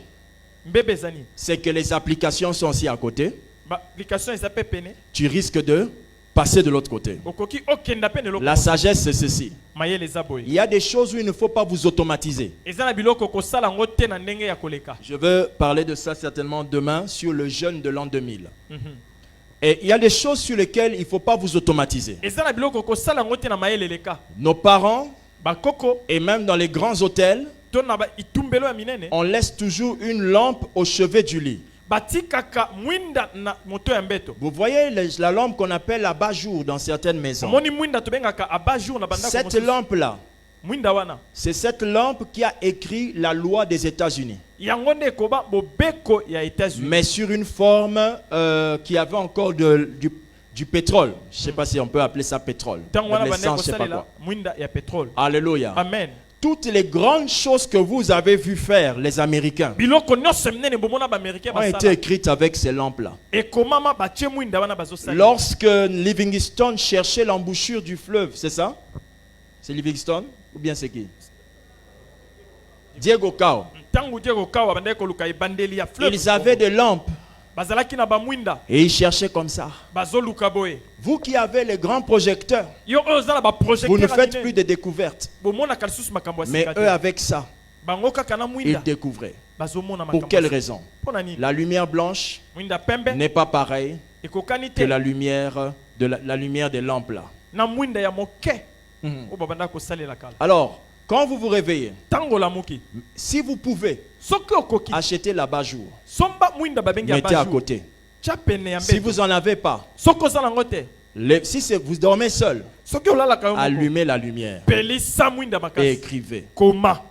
mbebe ezani C'est que les applications sont aussi à côté. baapplication eza pe pene Tu risques de passer de l'autre côté. okoki okenda pe na eloko La sagesse, c'est ceci. mayele eza boye Il y a des choses où il ne faut pas vous automatiser. eza na biloko kosala yango te na ndenge ya koleka Je veux parler de ça certainement demain sur le jeûne de l'an 2000. Mhm. Et il y a des choses sur lesquelles il ne faut pas vous automatiser. eza na biloko kosala yango te na mayele eleka Nos parents, bakoko et même dans les grands hôtels, to na itumbelo ya minene on laisse toujours une lampe au chevet du lit. batikaka mwinda na moto ya mbeto Vous voyez la lampe qu'on appelle abat-jour dans certaines maisons. omoni mwinda tobengaka abajour na bandako Cette mosusu. lampe-là, mwinda wana c'est cette lampe qui a écrit la loi des États-Unis. yango nde ekoba bobeko ya États-Unis Mais sur une forme qui avait encore du pétrole. Je ne sais pas si on peut appeler ça pétrole. ntango wana De bande l'essence, je sais pas kosalela quoi. mwinda ya pétrole Alléluia. amen Toutes les grandes choses que vous avez vu faire, les Américains, biloko nyonso minene bomona baaméricain ont été basala écrites avec ces lampes-là. ekomama batie mwinda wana bazosala Lorsque Livingstone cherchait l'embouchure du fleuve, c'est ça? C'est Livingstone? Ou bien c'est qui? Diego Cao. ntango diego kawa bandaki koluka ebandeli ya fleuve Ils avaient des lampes bazalaki na bamwinda et ils cherchaient comme ça. bazoluka boye Vous qui avez les grands projecteurs, yo oyo oza na vous ne faites baprojecteur plus de découvertes. bomonaka lisusu makambo ya Mais sika eux, te avec ça, bango kaka na ils mwinda découvraient. bazomona Pour makambo quelle ya sika. raison? Mpona nini La lumière blanche mwinda pembe n'est pas pareille ekokani que te la lumière la lumière des lampes là. na mwinda ya moke Mhm. oyo babanda kosalela kala Alors, quand vous vous réveillez, ntango olamuki si vous pouvez soki okoki acheter là-bas-jour, somba mwinda babengi ya mettez à baju côté. tia pene ya Si mbeto vous n'en avez pas, soki oza nango te si vous dormez seul, soki olalaka yo moko allumez la lumière pelisa mwinda et makasi écrivez. koma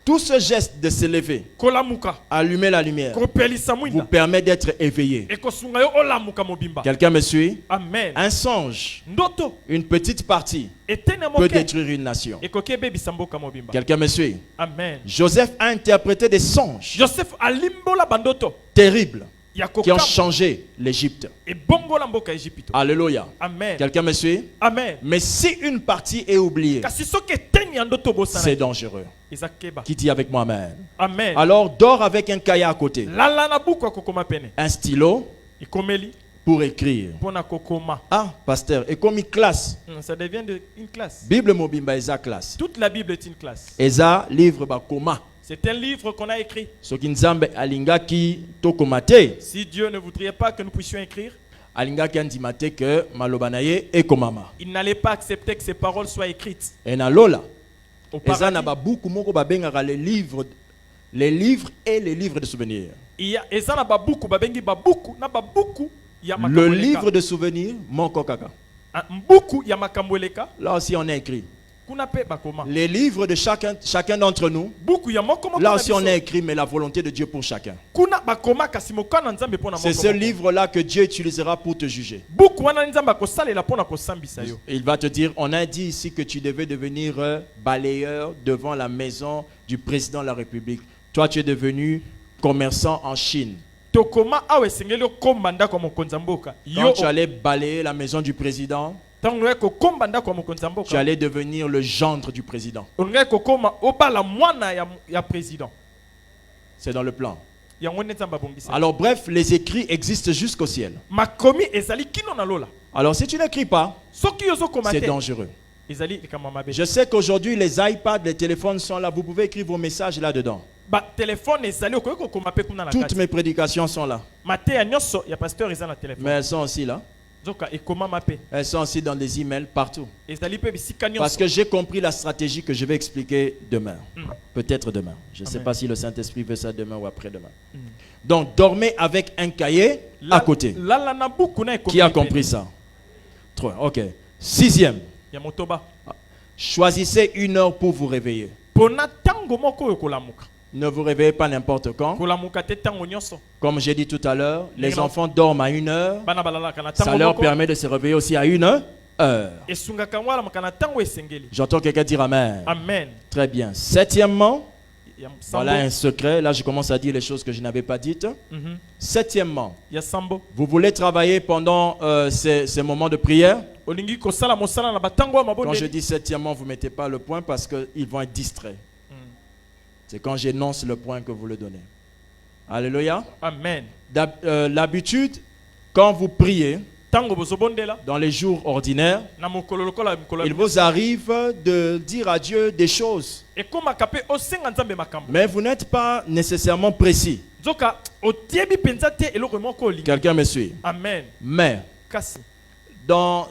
Tout ce geste de se lever, kolamuka allumer la lumière, kopelisa vous mwinda permet d'être éveillé. ekosunga yo olamuka mobimba Quelqu'un me suit? amen Un songe, ndoto une petite partie, etene peut moke détruire une nation. ekoki ebebisa mboka mobimba Quelqu'un me suit? amen Joseph a interprété des songes joseph alimbola bandoto terribles ya qui ont kokama changé l'Égypte. ebongola mboka ya Ejipito Alléluia. amen Quelqu'un me suit? amen Mais si une partie est oubliée, kasi soki eteni ya ndoto c'est bosana dangereux. eza keba Qui dit avec moi amen? amen Alors dors avec un cahier à côté, lala na buku ya kokoma pene un stylo ekomeli pour écrire. mpona kokoma. Ah, pasteur, et comme il classe, Ça devient une classe. Bible mobimba eza classe. Toute la Bible est une classe. Eza livre ba koma. C'est un livre qu'on a écrit. Soki nzambe alingaki tokomate, Si Dieu ne voudrait pas que nous puissions écrire, alingaki andimate que maloba na ye ekomama. il n'allait pas accepter que ces paroles soient écrites. Et na lola, Au eza na paradis, ba buku moko ba bengaka les livres et les livres de souvenirs. il y a eza na babuku babengi babuku na babuku ya Le makambo livre eleka. de souvenirs, mon kokaka. Ah, mbuku ya makambo eleka. Là aussi, on a écrit. Kuna pe bakoma. Les livres de chacun d'entre nous. Buku ya moko moko Là na aussi, on biso. a écrit, mais la volonté de Dieu pour chacun. Kuna bakoma kasi mokana nzambe pona moko. C'est ce moko. livre-là que Dieu utilisera pour te juger. Buku wana nzambe akosalela pona kosambisa yo. Il va te dire, on a dit ici que tu devais devenir balayeur devant la maison du président de la République. Toi, tu es devenu commerçant en Chine. Tokoma awe sengeli okomba ndako mokonza mboka. Quand Yo tu allais balayer la maison du président, tango ko komba ndako mokonza mboka. tu allais devenir le gendre du président. Ongai ko koma obala mwana ya président. C'est dans le plan. Yango nzamba bongisa. Alors bref, les écrits existent jusqu'au ciel. Makomi ezali kino na lola. Alors si tu n'écris pas, Soki yozo komate. c'est dangereux. Ezali kama mabe. Je sais qu'aujourd'hui, les iPads, les téléphones sont là. Vous pouvez écrire vos messages là-dedans. Ba téléphone ezali okoyeko komape kuna na Toutes kati. mes prédications sont là. Mate ya nyoso ya pasteur ezali na téléphone. Mais elles sont aussi là. Zoka ekoma mape. Elles sont aussi dans des emails partout. Ezali pe bisika nyoso. Parce que j'ai compris la stratégie que je vais expliquer demain. Peut-être demain. Je ne sais Amen. pas si le Saint-Esprit veut ça demain ou après-demain. Donc, dormez avec un cahier à côté. Lala na buku na ekomi. Qui a compris ça? 3. OK. 6e. Ya motoba. Choisissez une heure pour vous réveiller. Pona tango moko yo kolamuka. Ne vous réveillez pas n'importe quand. Kolamuka te tango nyoso. Comme j'ai dit tout à l'heure, les Non. enfants dorment à 1 heure. Bana balala kana Ça tango leur moko. permet de se réveiller aussi à 1 heure. Esunga kangwala makana tango esengeli. J'entends quelqu'un dire Amen. Amen. Très bien. 7e, Ya sambo. voilà un secret. Là, je commence à dire les choses que je n'avais pas dites. Mhm. 7e, Ya sambo. vous voulez travailler pendant ces moments de prière. Olingi kosala mosala na batango ya mabonde. Quand je dis 7e, vous ne mettez pas le point parce qu'ils vont être distraits. C'est quand j'énonce le point que vous le donnez. Alléluia. Amen. L'habitude, quand vous priez Tango bozobondela dans les jours ordinaires, na mokolo lokola mikolo. il vous arrive de dire à Dieu des choses. Ekoma kape osenga nzambe makambo. Mais vous n'êtes pas nécessairement précis. Zoka otiebi penza te eloko moko olingi. Quelqu'un me suit. Amen. Mais Kasi dans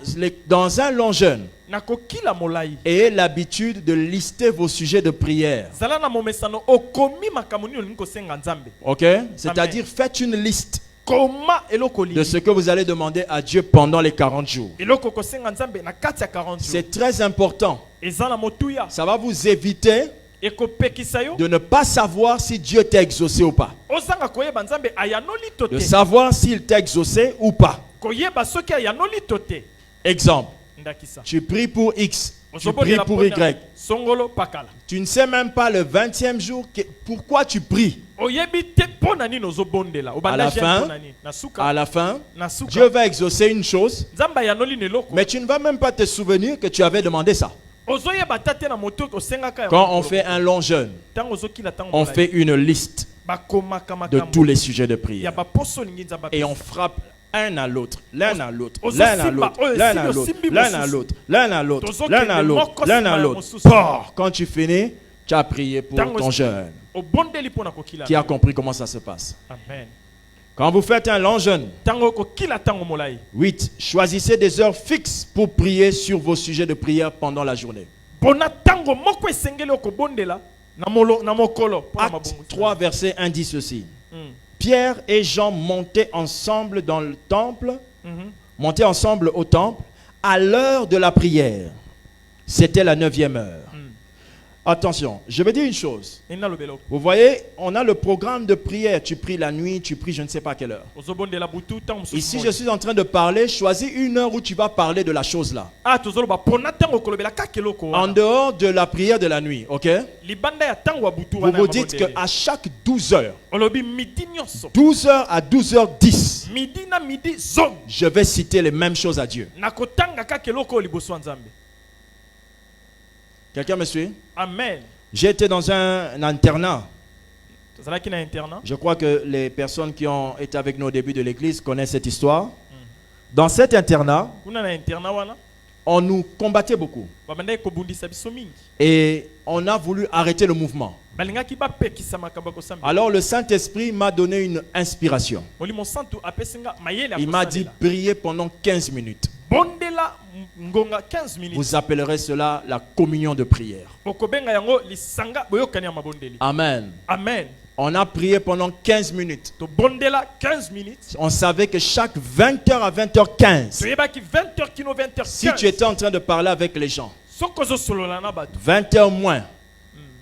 un long jeûne, nakokila molai. ayez l'habitude de lister vos sujets de prière. Zala na momesano okomi makambo ni olingi kosenga nzambe. Ok? C'est-à-dire, faites une liste Koma eloko de olingi. ce que vous allez demander à Dieu pendant les 40 jours. Eloko kosenga nzambe na kati ya 40 jours. C'est très important. Eza na motuya. Ça va vous éviter Ekopekisa yo. de ne pas savoir si Dieu t'a exaucé ou pas. Ozanga koyeba nzambe ayanoli De tote. savoir s'il t'a exaucé ou pas. Koyeba soki ayanoli tote. Exemple, Ndakisa. tu pries pour X, tu pries Ozobondela pour pona Y. Songolo pakala. Tu ne sais même pas le 20e jour pourquoi tu pries. Oyebi te pona nini ozobondela. À la fin, Nasuka. à la fin, Nasuka. Dieu va exaucer une chose, Nzambe ayanoli neloko. mais tu ne vas même pas te souvenir que tu avais demandé ça. Ozoyeba tate na moto osengaka ya. Quand on fait un long jeûne, Tango ozokila tango. on fait une liste bakomaka de makambo. tous les sujets de Ya prière. baposo lingi nzamba. Et on frappe un à l'autre, l'un à l'autre, Ozo l'un à simba, l'autre, oyo l'un simbi, à l'autre, osimbi l'un à mosusu. l'autre, l'un à l'autre, Tozo l'un à kende l'autre, moko l'un sima à ya l'autre. mosusu. Port. Quand tu finis, tu as prié pour Tango ton esi- jeûne. Obondeli pona kokila. Qui a compris comment ça se passe? Amen. Quand vous faites un long jeûne, Tango kokila tango molai. 8. Choisissez des heures fixes pour prier sur vos sujets de prière pendant la journée. Pona tango moko esengeli okobondela na mokolo pona Acte mabongo. 3, verset 1 dit ceci. Mm. Pierre et Jean montaient ensemble dans le temple, Mhm. montaient ensemble au temple à l'heure de la prière. C'était la 9e heure. Attention, je vais dire une chose. Ina lobelo. Vous voyez, on a le programme de prière. Tu pries la nuit, tu pries je ne sais pas quelle heure. Ozobondela butu tango mosusu. Ici, je suis en train de parler. Choisis une heure où tu vas parler de la chose là. Ah tozoloba pona tango kolobela kakeloko. En dehors de la prière de la nuit, ok? Libanda ya tango wa butu Vous wana. vous dites qu'à chaque 12 heures, Olobi midi nyonso. 12 heures à 12h10, Midi na midi zone. je vais citer les mêmes choses à Dieu. Nakotanga kakeloko liboso ya nzambe. Quelqu'un me suit? Amen. J'ai été dans un internat. Tozalaki na internat. Je crois que les personnes qui ont été avec nous au début de l'église connaissent cette histoire. Dans cet internat, Kuna na internat wana. on nous combattait beaucoup. Babandaki kobundisa biso mingi. Et on a voulu arrêter le mouvement. Balingaki bapekisa makambo ya kosambi. Alors le Saint-Esprit m'a donné une inspiration. Molimo santu apesinga mayele ya Il m'a dit, kosalela. priez pendant 15 minutes. Bondela ngonga 15 minutes. Vous appellerez cela la communion de prière. Bokobenga yango lisanga boyokani ya mabondeli. Amen. Amen. On a prié pendant 15 minutes. tobondela 15 minutes. On savait que chaque 20h à 20h15, toyebaki 20h kino 20h15. si tu étais en train de parler avec les gens, soki ozosolola na bato 20h moins,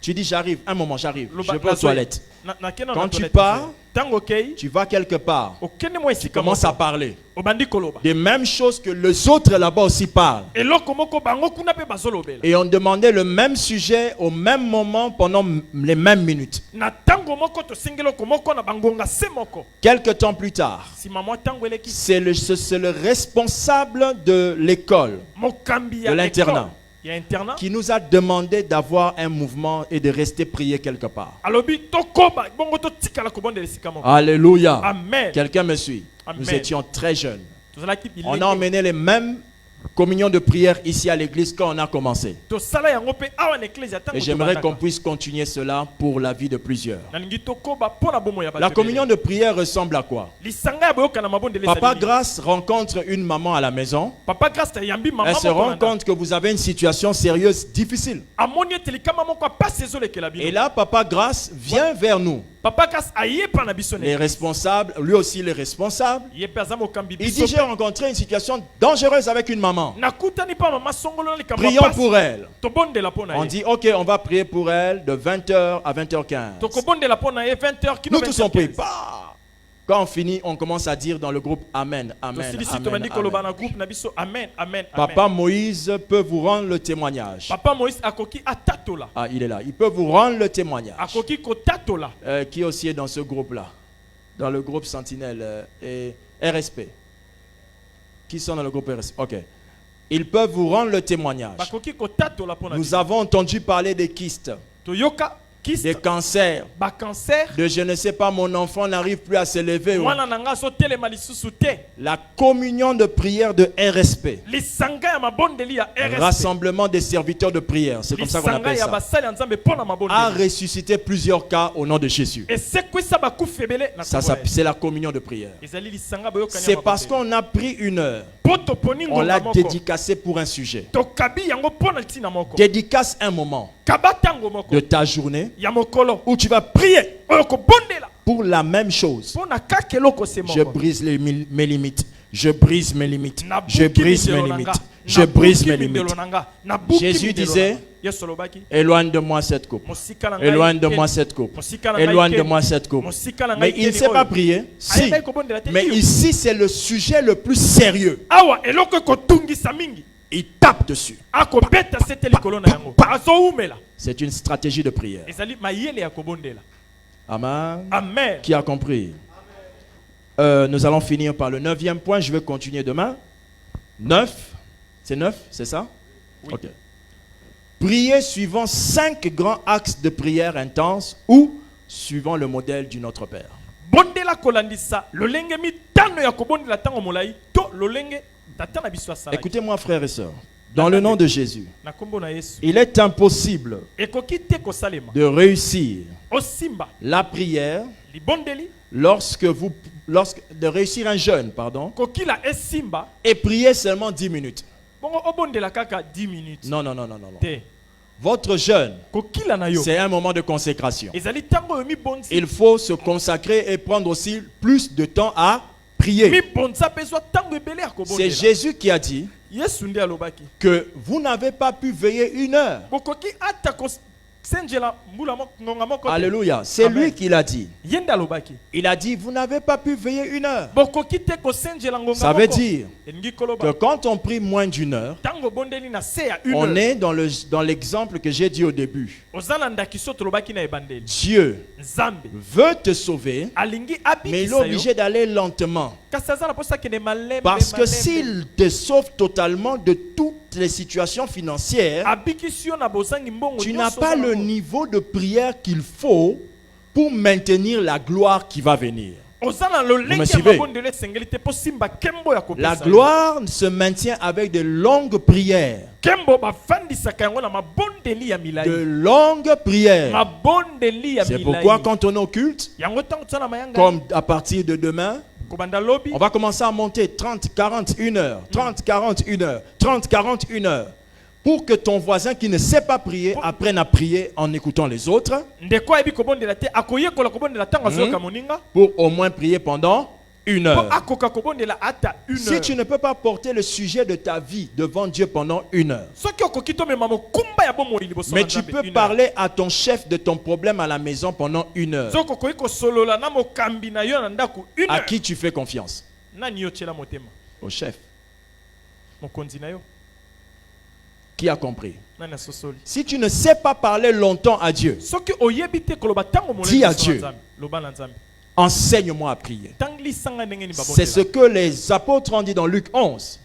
tu dis j'arrive, un moment j'arrive, je vais aux toilettes. Quand tu pars, tango okei tu vas quelque part, okende mwa tu esika commences à moko parler. obandi koloba Des mêmes choses que les autres là-bas aussi parlent. eloko moko bango kuna mpe bazolobela Et on demandait le même sujet au même moment pendant les mêmes minutes. na tango moko tosengi eloko moko na bangonga se moko. Quelque temps plus tard, Nsima mwa tango eleki c'est le responsable de l'école mokambi de ya l'internat école ya internat qui nous a demandé d'avoir un mouvement et de rester prier quelque part. alobi tokoba bongo totikala kobondela esika moko. Alléluia. Amen. Quelqu'un me suit. Amen. Nous étions très jeunes. tozalaki On a bilenge emmené les mêmes communions de prière ici à l'église quand on a commencé. tosala yango mpe awa na eklezia tango Et j'aimerais qu'on tobandaka. puisse continuer cela pour la vie de plusieurs. nalingi tokoba mpo na bomo ya bato La ebele. communion de prière ressemble à quoi? lisanga ya boyoka na mabondeli Papa ezali nini? Grâce rencontre une maman à la maison. papa grâce yambi mama Elle se moko rend na ndako. compte que vous avez une situation sérieuse, difficile. amoni ete likama moko apasi ezolekela bino. Et là, Papa Grâce vient vers nous. papa grâce aye pa na biso na Les eglise. responsables, lui aussi les responsables. ye mpe aza mokambi Il biso dit, j'ai rencontré une situation dangereuse avec une maman. nakutani pa mama songolo na likambo Prions apasi. pour elle. tobondela mpo na On ye dit, ok, on va prier pour elle de 20h à 20h15. tokobondela mpo na ye 20h kino Nous tous on prie. 20h15. Bah! Quand on finit, on commence à dire dans le groupe Amen, Amen, tosilisi Amen, tobandi koloba Amen. na groupe na biso amen amen Papa amen. Moïse peut vous rendre le témoignage. papa moïse akoki atatola Ah, il est là. Il peut vous rendre le témoignage. akoki kotatola Qui aussi est dans ce groupe-là? Dans le groupe Sentinelle et RSP. Qui sont dans le groupe RSP? Ok. Ils peuvent vous rendre le témoignage. bakoki kotatola mpo na Nous biso. avons entendu parler des kystes, toyoka des kiste cancers, bacancer de je ne sais pas, mon enfant n'arrive plus à se lever. mwana na nga azotelema lisusu te. La communion de prière de RSP. lisanga ya mabondeli ya RSP. Rassemblement des serviteurs de prière. C'est comme ça qu'on lisanga appelle ya ça. basali ya nzambe mpo na A mabondeli ressuscité plusieurs cas au nom de Jésus. esekwisa bakufa ebele na Ça, kombo na ye. c'est la communion de prière. ezali lisanga boyokani ya C'est parce mabondeli. qu'on a pris une heure. po toponi On l'a ngonga moko dédicacé pour un sujet. tokabi yango mpo na ntina moko Dédicace un moment kaba ntango moko de ta journée ya mokolo où tu vas prier oyo kobondela pour la même chose. mpo na kaka eloko se Je moko. brise mes limites. Je brise mes limites. Nabuki Je brise mes mindelo na limites. nga. Je Nabuki brise mes mindelo limites. na nga. Nabuki Jésus mindelo na disait, nga. Yesu alobaki éloigne de moi cette coupe. mosika na ngai Éloigne de ekeni. moi cette coupe. Mosika na ngai Éloigne de ekeni. moi cette coupe. Mosika na ngai Mais il ne ekeni sait pas oyo. prier. Si. Ayebaki kobondela te. Mais Iyo. ici, c'est le sujet le plus sérieux. awa eloko ekotungisa mingi Il tape dessus. akobeta sete likolo na yango azowumela C'est une stratégie de prière. ezali mayele ya kobondela. Amen. amen. Qui a compris? Nous allons finir par le 9e point. Je vais continuer demain. 9. C'est 9, c'est ça? Oui. Ok. Prier suivant 5 grands axes de prière intense ou suivant le modèle du Notre Père. bondela kolandisa lolenge mitano ya kobondela ntango molai to lolenge tata na biso asalaki. Écoutez-moi, frères et sœurs. Dans le nom de Jésus, na kombo na yesu il est impossible ekoki te kosalema de réussir osimba la prière libondeli de réussir un jeûne, pardon, kokila esimba et prier seulement 10 minutes. bongo obondela kaka 10 minutes Non, non, non, non, non, non. te Votre jeûne, kokila na yo c'est un moment de consécration. ezali ntango oyo mibonzi Il faut se consacrer et prendre aussi plus de temps à prier. mibonza mpe ezwa ntango ebele ya C'est kobondela. Jésus qui a dit yesu nde alobaki que vous n'avez pas pu veiller 1 heure. bokoki ata kosenjela mbula ngonga moko te. Alléluia. C'est Amen. lui qui l'a dit. ye nde alobaki Il a dit, vous n'avez pas pu veiller 1 heure. bokoki te kosenjela ngonga Ça veut moko. dire elingi que koloba quand on prie moins d'1 heure, ntango obondeli na se ya une on heure est dans l'exemple que j'ai dit au début. oza na ndakiso tolobaki na ebandeli Dieu nzambe veut te sauver, alingi mais il est abikisa yo obligé d'aller lentement. kasi aza na posa akende malembe Parce que malembe. s'il te sauve totalement de toutes les situations financières, abikisi yo na bozangi mbongo tu n'as nyonso pas oza le nango. niveau de prière qu'il faut pour maintenir la gloire qui va venir. oza na me lolenge ya suivez? mabondelo esengeli te mpo simba kembo ya La kopesa yo. gloire se maintient avec de longues prières. kembo bafandisaka yango na mabondeli ya De milai longues prières. mabondeli ya C'est milai pourquoi quand on est au culte, yango ntango toza na mayanga comme à partir de demain, kobanda lobi on va commencer à monter 30, 40, 1 heure, 30, 40, 1 heure, 30, 40, 1 heure. pour que ton voisin qui ne sait pas prier apprenne à prier en écoutant les autres, pour au moins prier pendant 1 heure. Si tu ne peux pas porter le sujet de ta vie devant Dieu pendant 1 heure, mais tu peux parler à ton chef de ton problème à la maison pendant 1 heure, à qui tu fais confiance? Au chef. Qui a compris? Si tu ne sais pas parler longtemps à Dieu, dis à Dieu, enseigne-moi à prier. C'est ce que les apôtres ont dit dans Luc 11.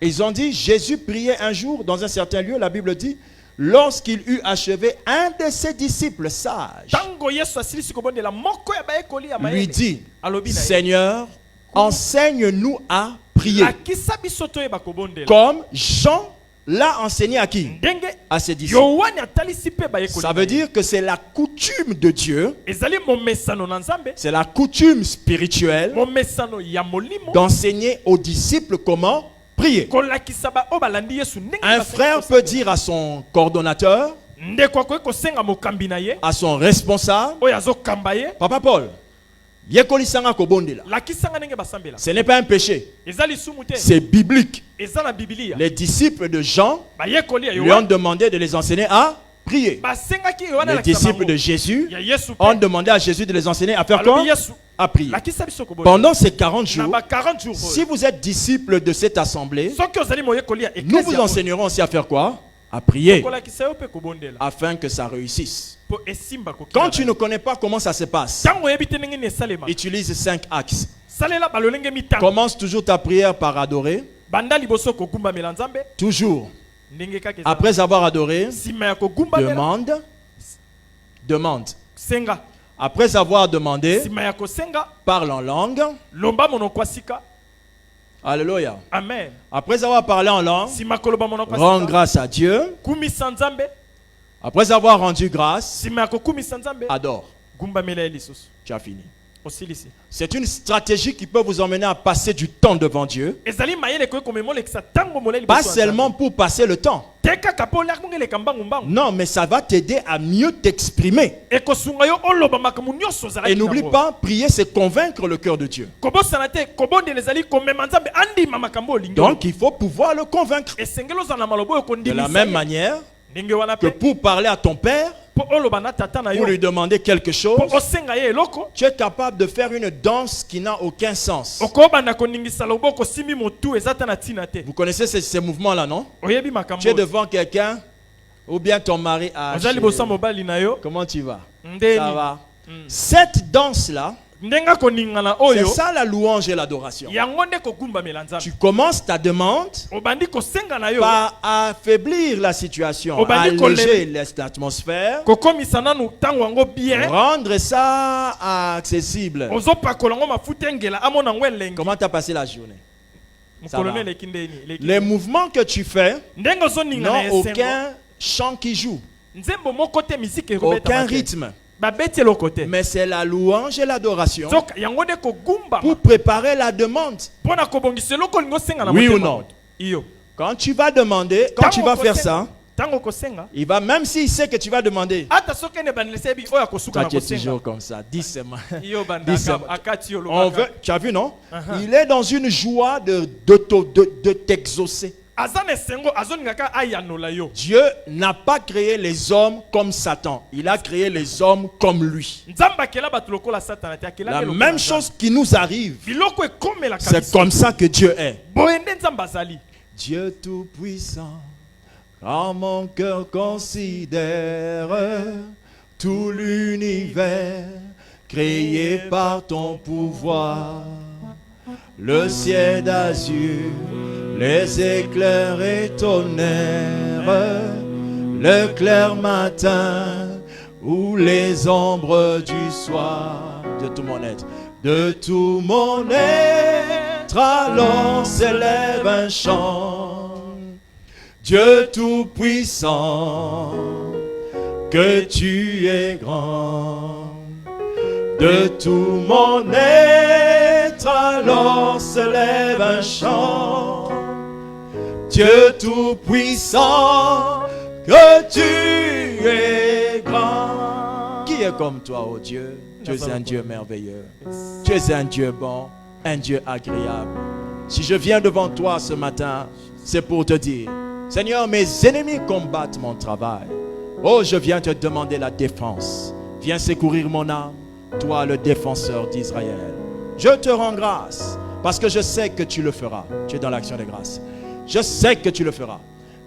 Ils ont dit, Jésus priait un jour dans un certain lieu, la Bible dit, lorsqu'il eut achevé, un de ses disciples sages lui dit, Seigneur, enseigne-nous à prier. Comme Jean l'a enseigné à qui? À ses disciples. Ça veut dire que c'est la coutume de Dieu, c'est la coutume spirituelle d'enseigner aux disciples comment prier. Un frère peut dire à son coordonnateur, à son responsable, Papa Paul, ce n'est pas un péché, c'est biblique. Les disciples de Jean lui ont demandé de les enseigner à prier. Les disciples de Jésus ont demandé à Jésus de les enseigner à faire quoi? À prier. Pendant ces 40 jours, si vous êtes disciple de cette assemblée, nous vous enseignerons aussi à faire quoi? À prier, afin que ça réussisse. Quand tu ne connais pas comment ça se passe, utilise 5 axes. Commence toujours ta prière par adorer. Toujours. Après avoir adoré, demande. Après avoir demandé, parle en langue. Alléluia. Amen. Après avoir parlé en langue, rends grâce à Dieu. Après avoir rendu grâce, adore. Tu as fini. C'est une stratégie qui peut vous emmener à passer du temps devant Dieu. Pas seulement pour passer le temps. Non, mais ça va t'aider à mieux t'exprimer. Et n'oublie pas, prier, c'est convaincre le cœur de Dieu. Donc, il faut pouvoir le convaincre. De la même manière que pour parler à ton père, pour lui demander quelque chose, tu es capable de faire une danse qui n'a aucun sens. Vous connaissez ces mouvements-là, non? Tu es devant quelqu'un, ou bien ton mari a... Comment tu vas? Ça va. Cette danse-là, c'est ça la louange et l'adoration. Tu commences ta demande par affaiblir la situation, alléger l'atmosphère, rendre ça accessible. Comment tu as passé la journée? Ça va. Les mouvements que tu fais n'ont aucun chant qui joue, aucun rythme. Mais c'est la louange et l'adoration pour préparer la demande. Oui ou non? Quand tu vas demander, quand tu vas faire ça, il va, même s'il sait que tu vas demander, toi tu es toujours comme ça, dis-moi. Tu as vu, non? Il est dans une joie de t'exaucer. Dieu n'a pas créé les hommes comme Satan. Il a créé les hommes comme lui. La même chose qui nous arrive, c'est comme ça que Dieu est. Dieu tout-puissant, quand mon cœur considère tout l'univers créé par ton pouvoir, le ciel d'azur, les éclairs et tonnerres, le clair matin ou les ombres du soir. De tout mon être, de tout mon être, alors s'élève un chant. Dieu tout-puissant, que tu es grand. De tout mon être, alors s'élève un chant. Dieu tout-puissant, que tu es grand. Qui est comme toi, oh Dieu? Tu es un Dieu merveilleux. Tu es un Dieu bon, un Dieu agréable. Si je viens devant toi ce matin, c'est pour te dire, Seigneur, mes ennemis combattent mon travail. Oh, je viens te demander la défense. Viens secourir mon âme, toi le défenseur d'Israël. Je te rends grâce parce que je sais que tu le feras. Tu es dans l'action de grâce. Je sais que tu le feras.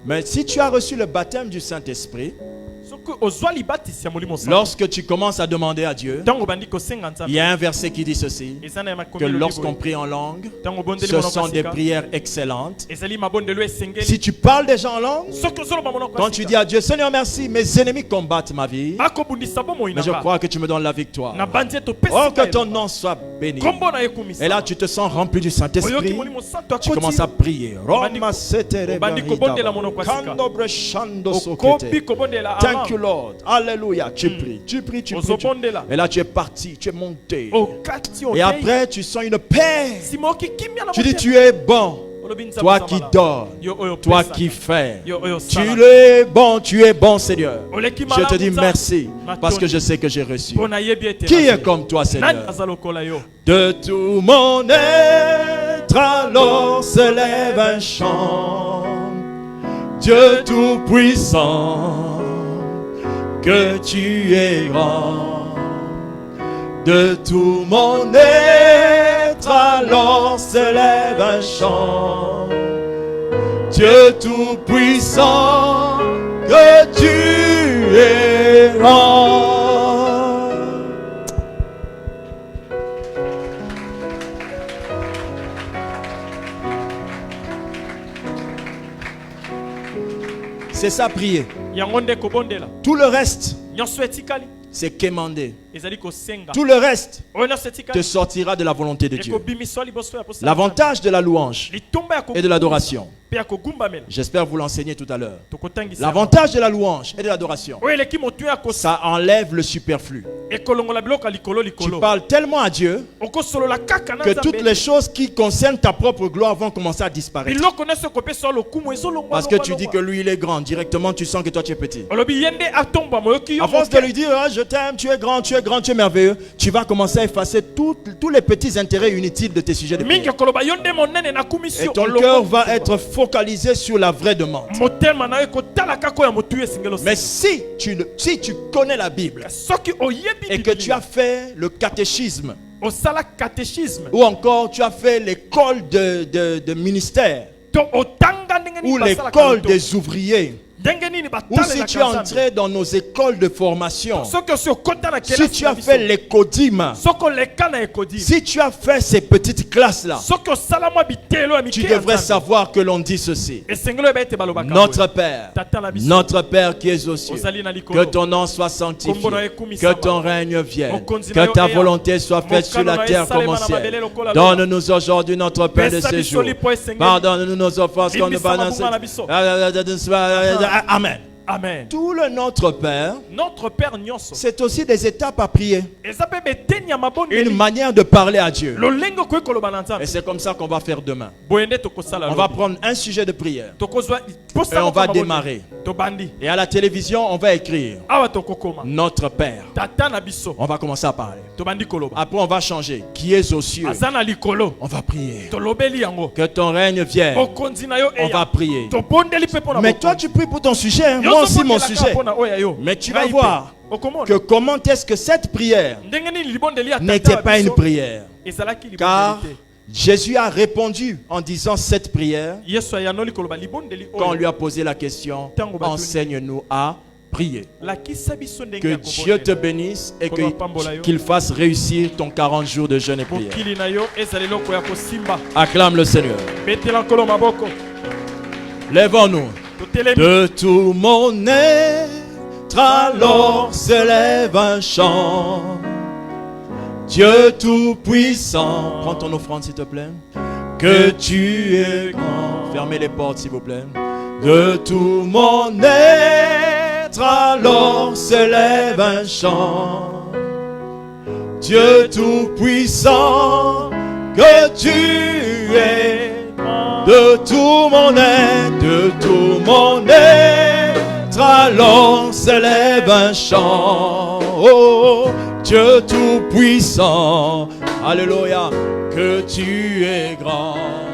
Mais si tu as reçu le baptême du Saint-Esprit, lorsque tu commences à demander à Dieu, il y a un verset qui dit ceci, que lorsqu'on prie en langue, ce sont des prières excellentes. Si tu parles déjà en langue, quand tu dis à Dieu, Seigneur merci, mes ennemis combattent ma vie, mais je crois que tu me donnes la victoire. Oh, que ton nom soit béni. Et là tu te sens rempli du Saint-Esprit. Tu commences à prier. Thank you Lord. Alléluia. Tu pries, tu pries, tu pries. Et là tu es parti, tu es monté. Et après tu sens une paix. Tu dis tu es bon. Toi qui dors, toi qui fais. Tu es bon Seigneur. Je te dis merci parce que je sais que j'ai reçu. Qui est comme toi Seigneur? De tout mon être alors se lève un chant. Dieu tout-puissant, que tu es grand. De tout mon être alors se lève un chant. Dieu tout-puissant, que tu es grand. C'est ça prier. Tout le reste, c'est quémander. Tout le reste te sortira de la volonté de Dieu. L'avantage de la louange et de l'adoration, j'espère vous l'enseigner tout à l'heure. L'avantage de la louange et de l'adoration, ça enlève le superflu. Tu parles tellement à Dieu que toutes les choses qui concernent ta propre gloire vont commencer à disparaître. Parce que tu dis que lui il est grand, directement tu sens que toi tu es petit. À force de lui dire oh, je t'aime, tu es grand, tu es merveilleux, tu vas commencer à effacer tous les petits intérêts inutiles de tes sujets de prière. Et ton cœur va être focalisé sur la vraie demande. Mais si tu connais la Bible et que tu as fait le catéchisme, ou encore tu as fait l'école de ministère, ou l'école des ouvriers, ou si tu es entré dans nos écoles de formation, si tu as fait l'écodime, si tu as fait ces petites classes-là, tu devrais savoir que l'on dit ceci. Notre Père qui es aux cieux, que ton nom soit sanctifié, que ton règne vienne, que ta volonté soit faite sur la terre comme au ciel. Donne-nous aujourd'hui notre pain de ce jour. Pardonne-nous nos offenses comme nous pardonnons. Amen. Amen. Tout le Notre Père, c'est aussi des étapes à prier. Une manière de parler à Dieu. Et c'est comme ça qu'on va faire demain. On va prendre un sujet de prière et on va démarrer. Et à la télévision, on va écrire Notre Père. On va commencer à parler. Après, on va changer. Qui est aux cieux? On va prier. Que ton règne vienne. On va prier. Mais toi, tu pries pour ton sujet. Hein? Moi aussi, mon sujet. Mais tu vas voir que comment est-ce que cette prière n'était pas une prière. Car Jésus a répondu en disant cette prière quand on lui a posé la question, enseigne-nous à prier. Que Dieu te bénisse et qu'il fasse réussir ton 40 jours de jeûne et prière. Acclame le Seigneur. Lèvons-nous. De tout mon être alors s'élève un chant. Dieu tout-puissant. Prends ton offrande s'il te plaît. Que tu es grand. Fermez les portes s'il vous plaît. De tout mon être alors s'élève un chant. Dieu tout-puissant, que tu es grand. De tout mon être. élève un chant. Oh, Dieu Tout-Puissant. Alléluia, que tu es grand.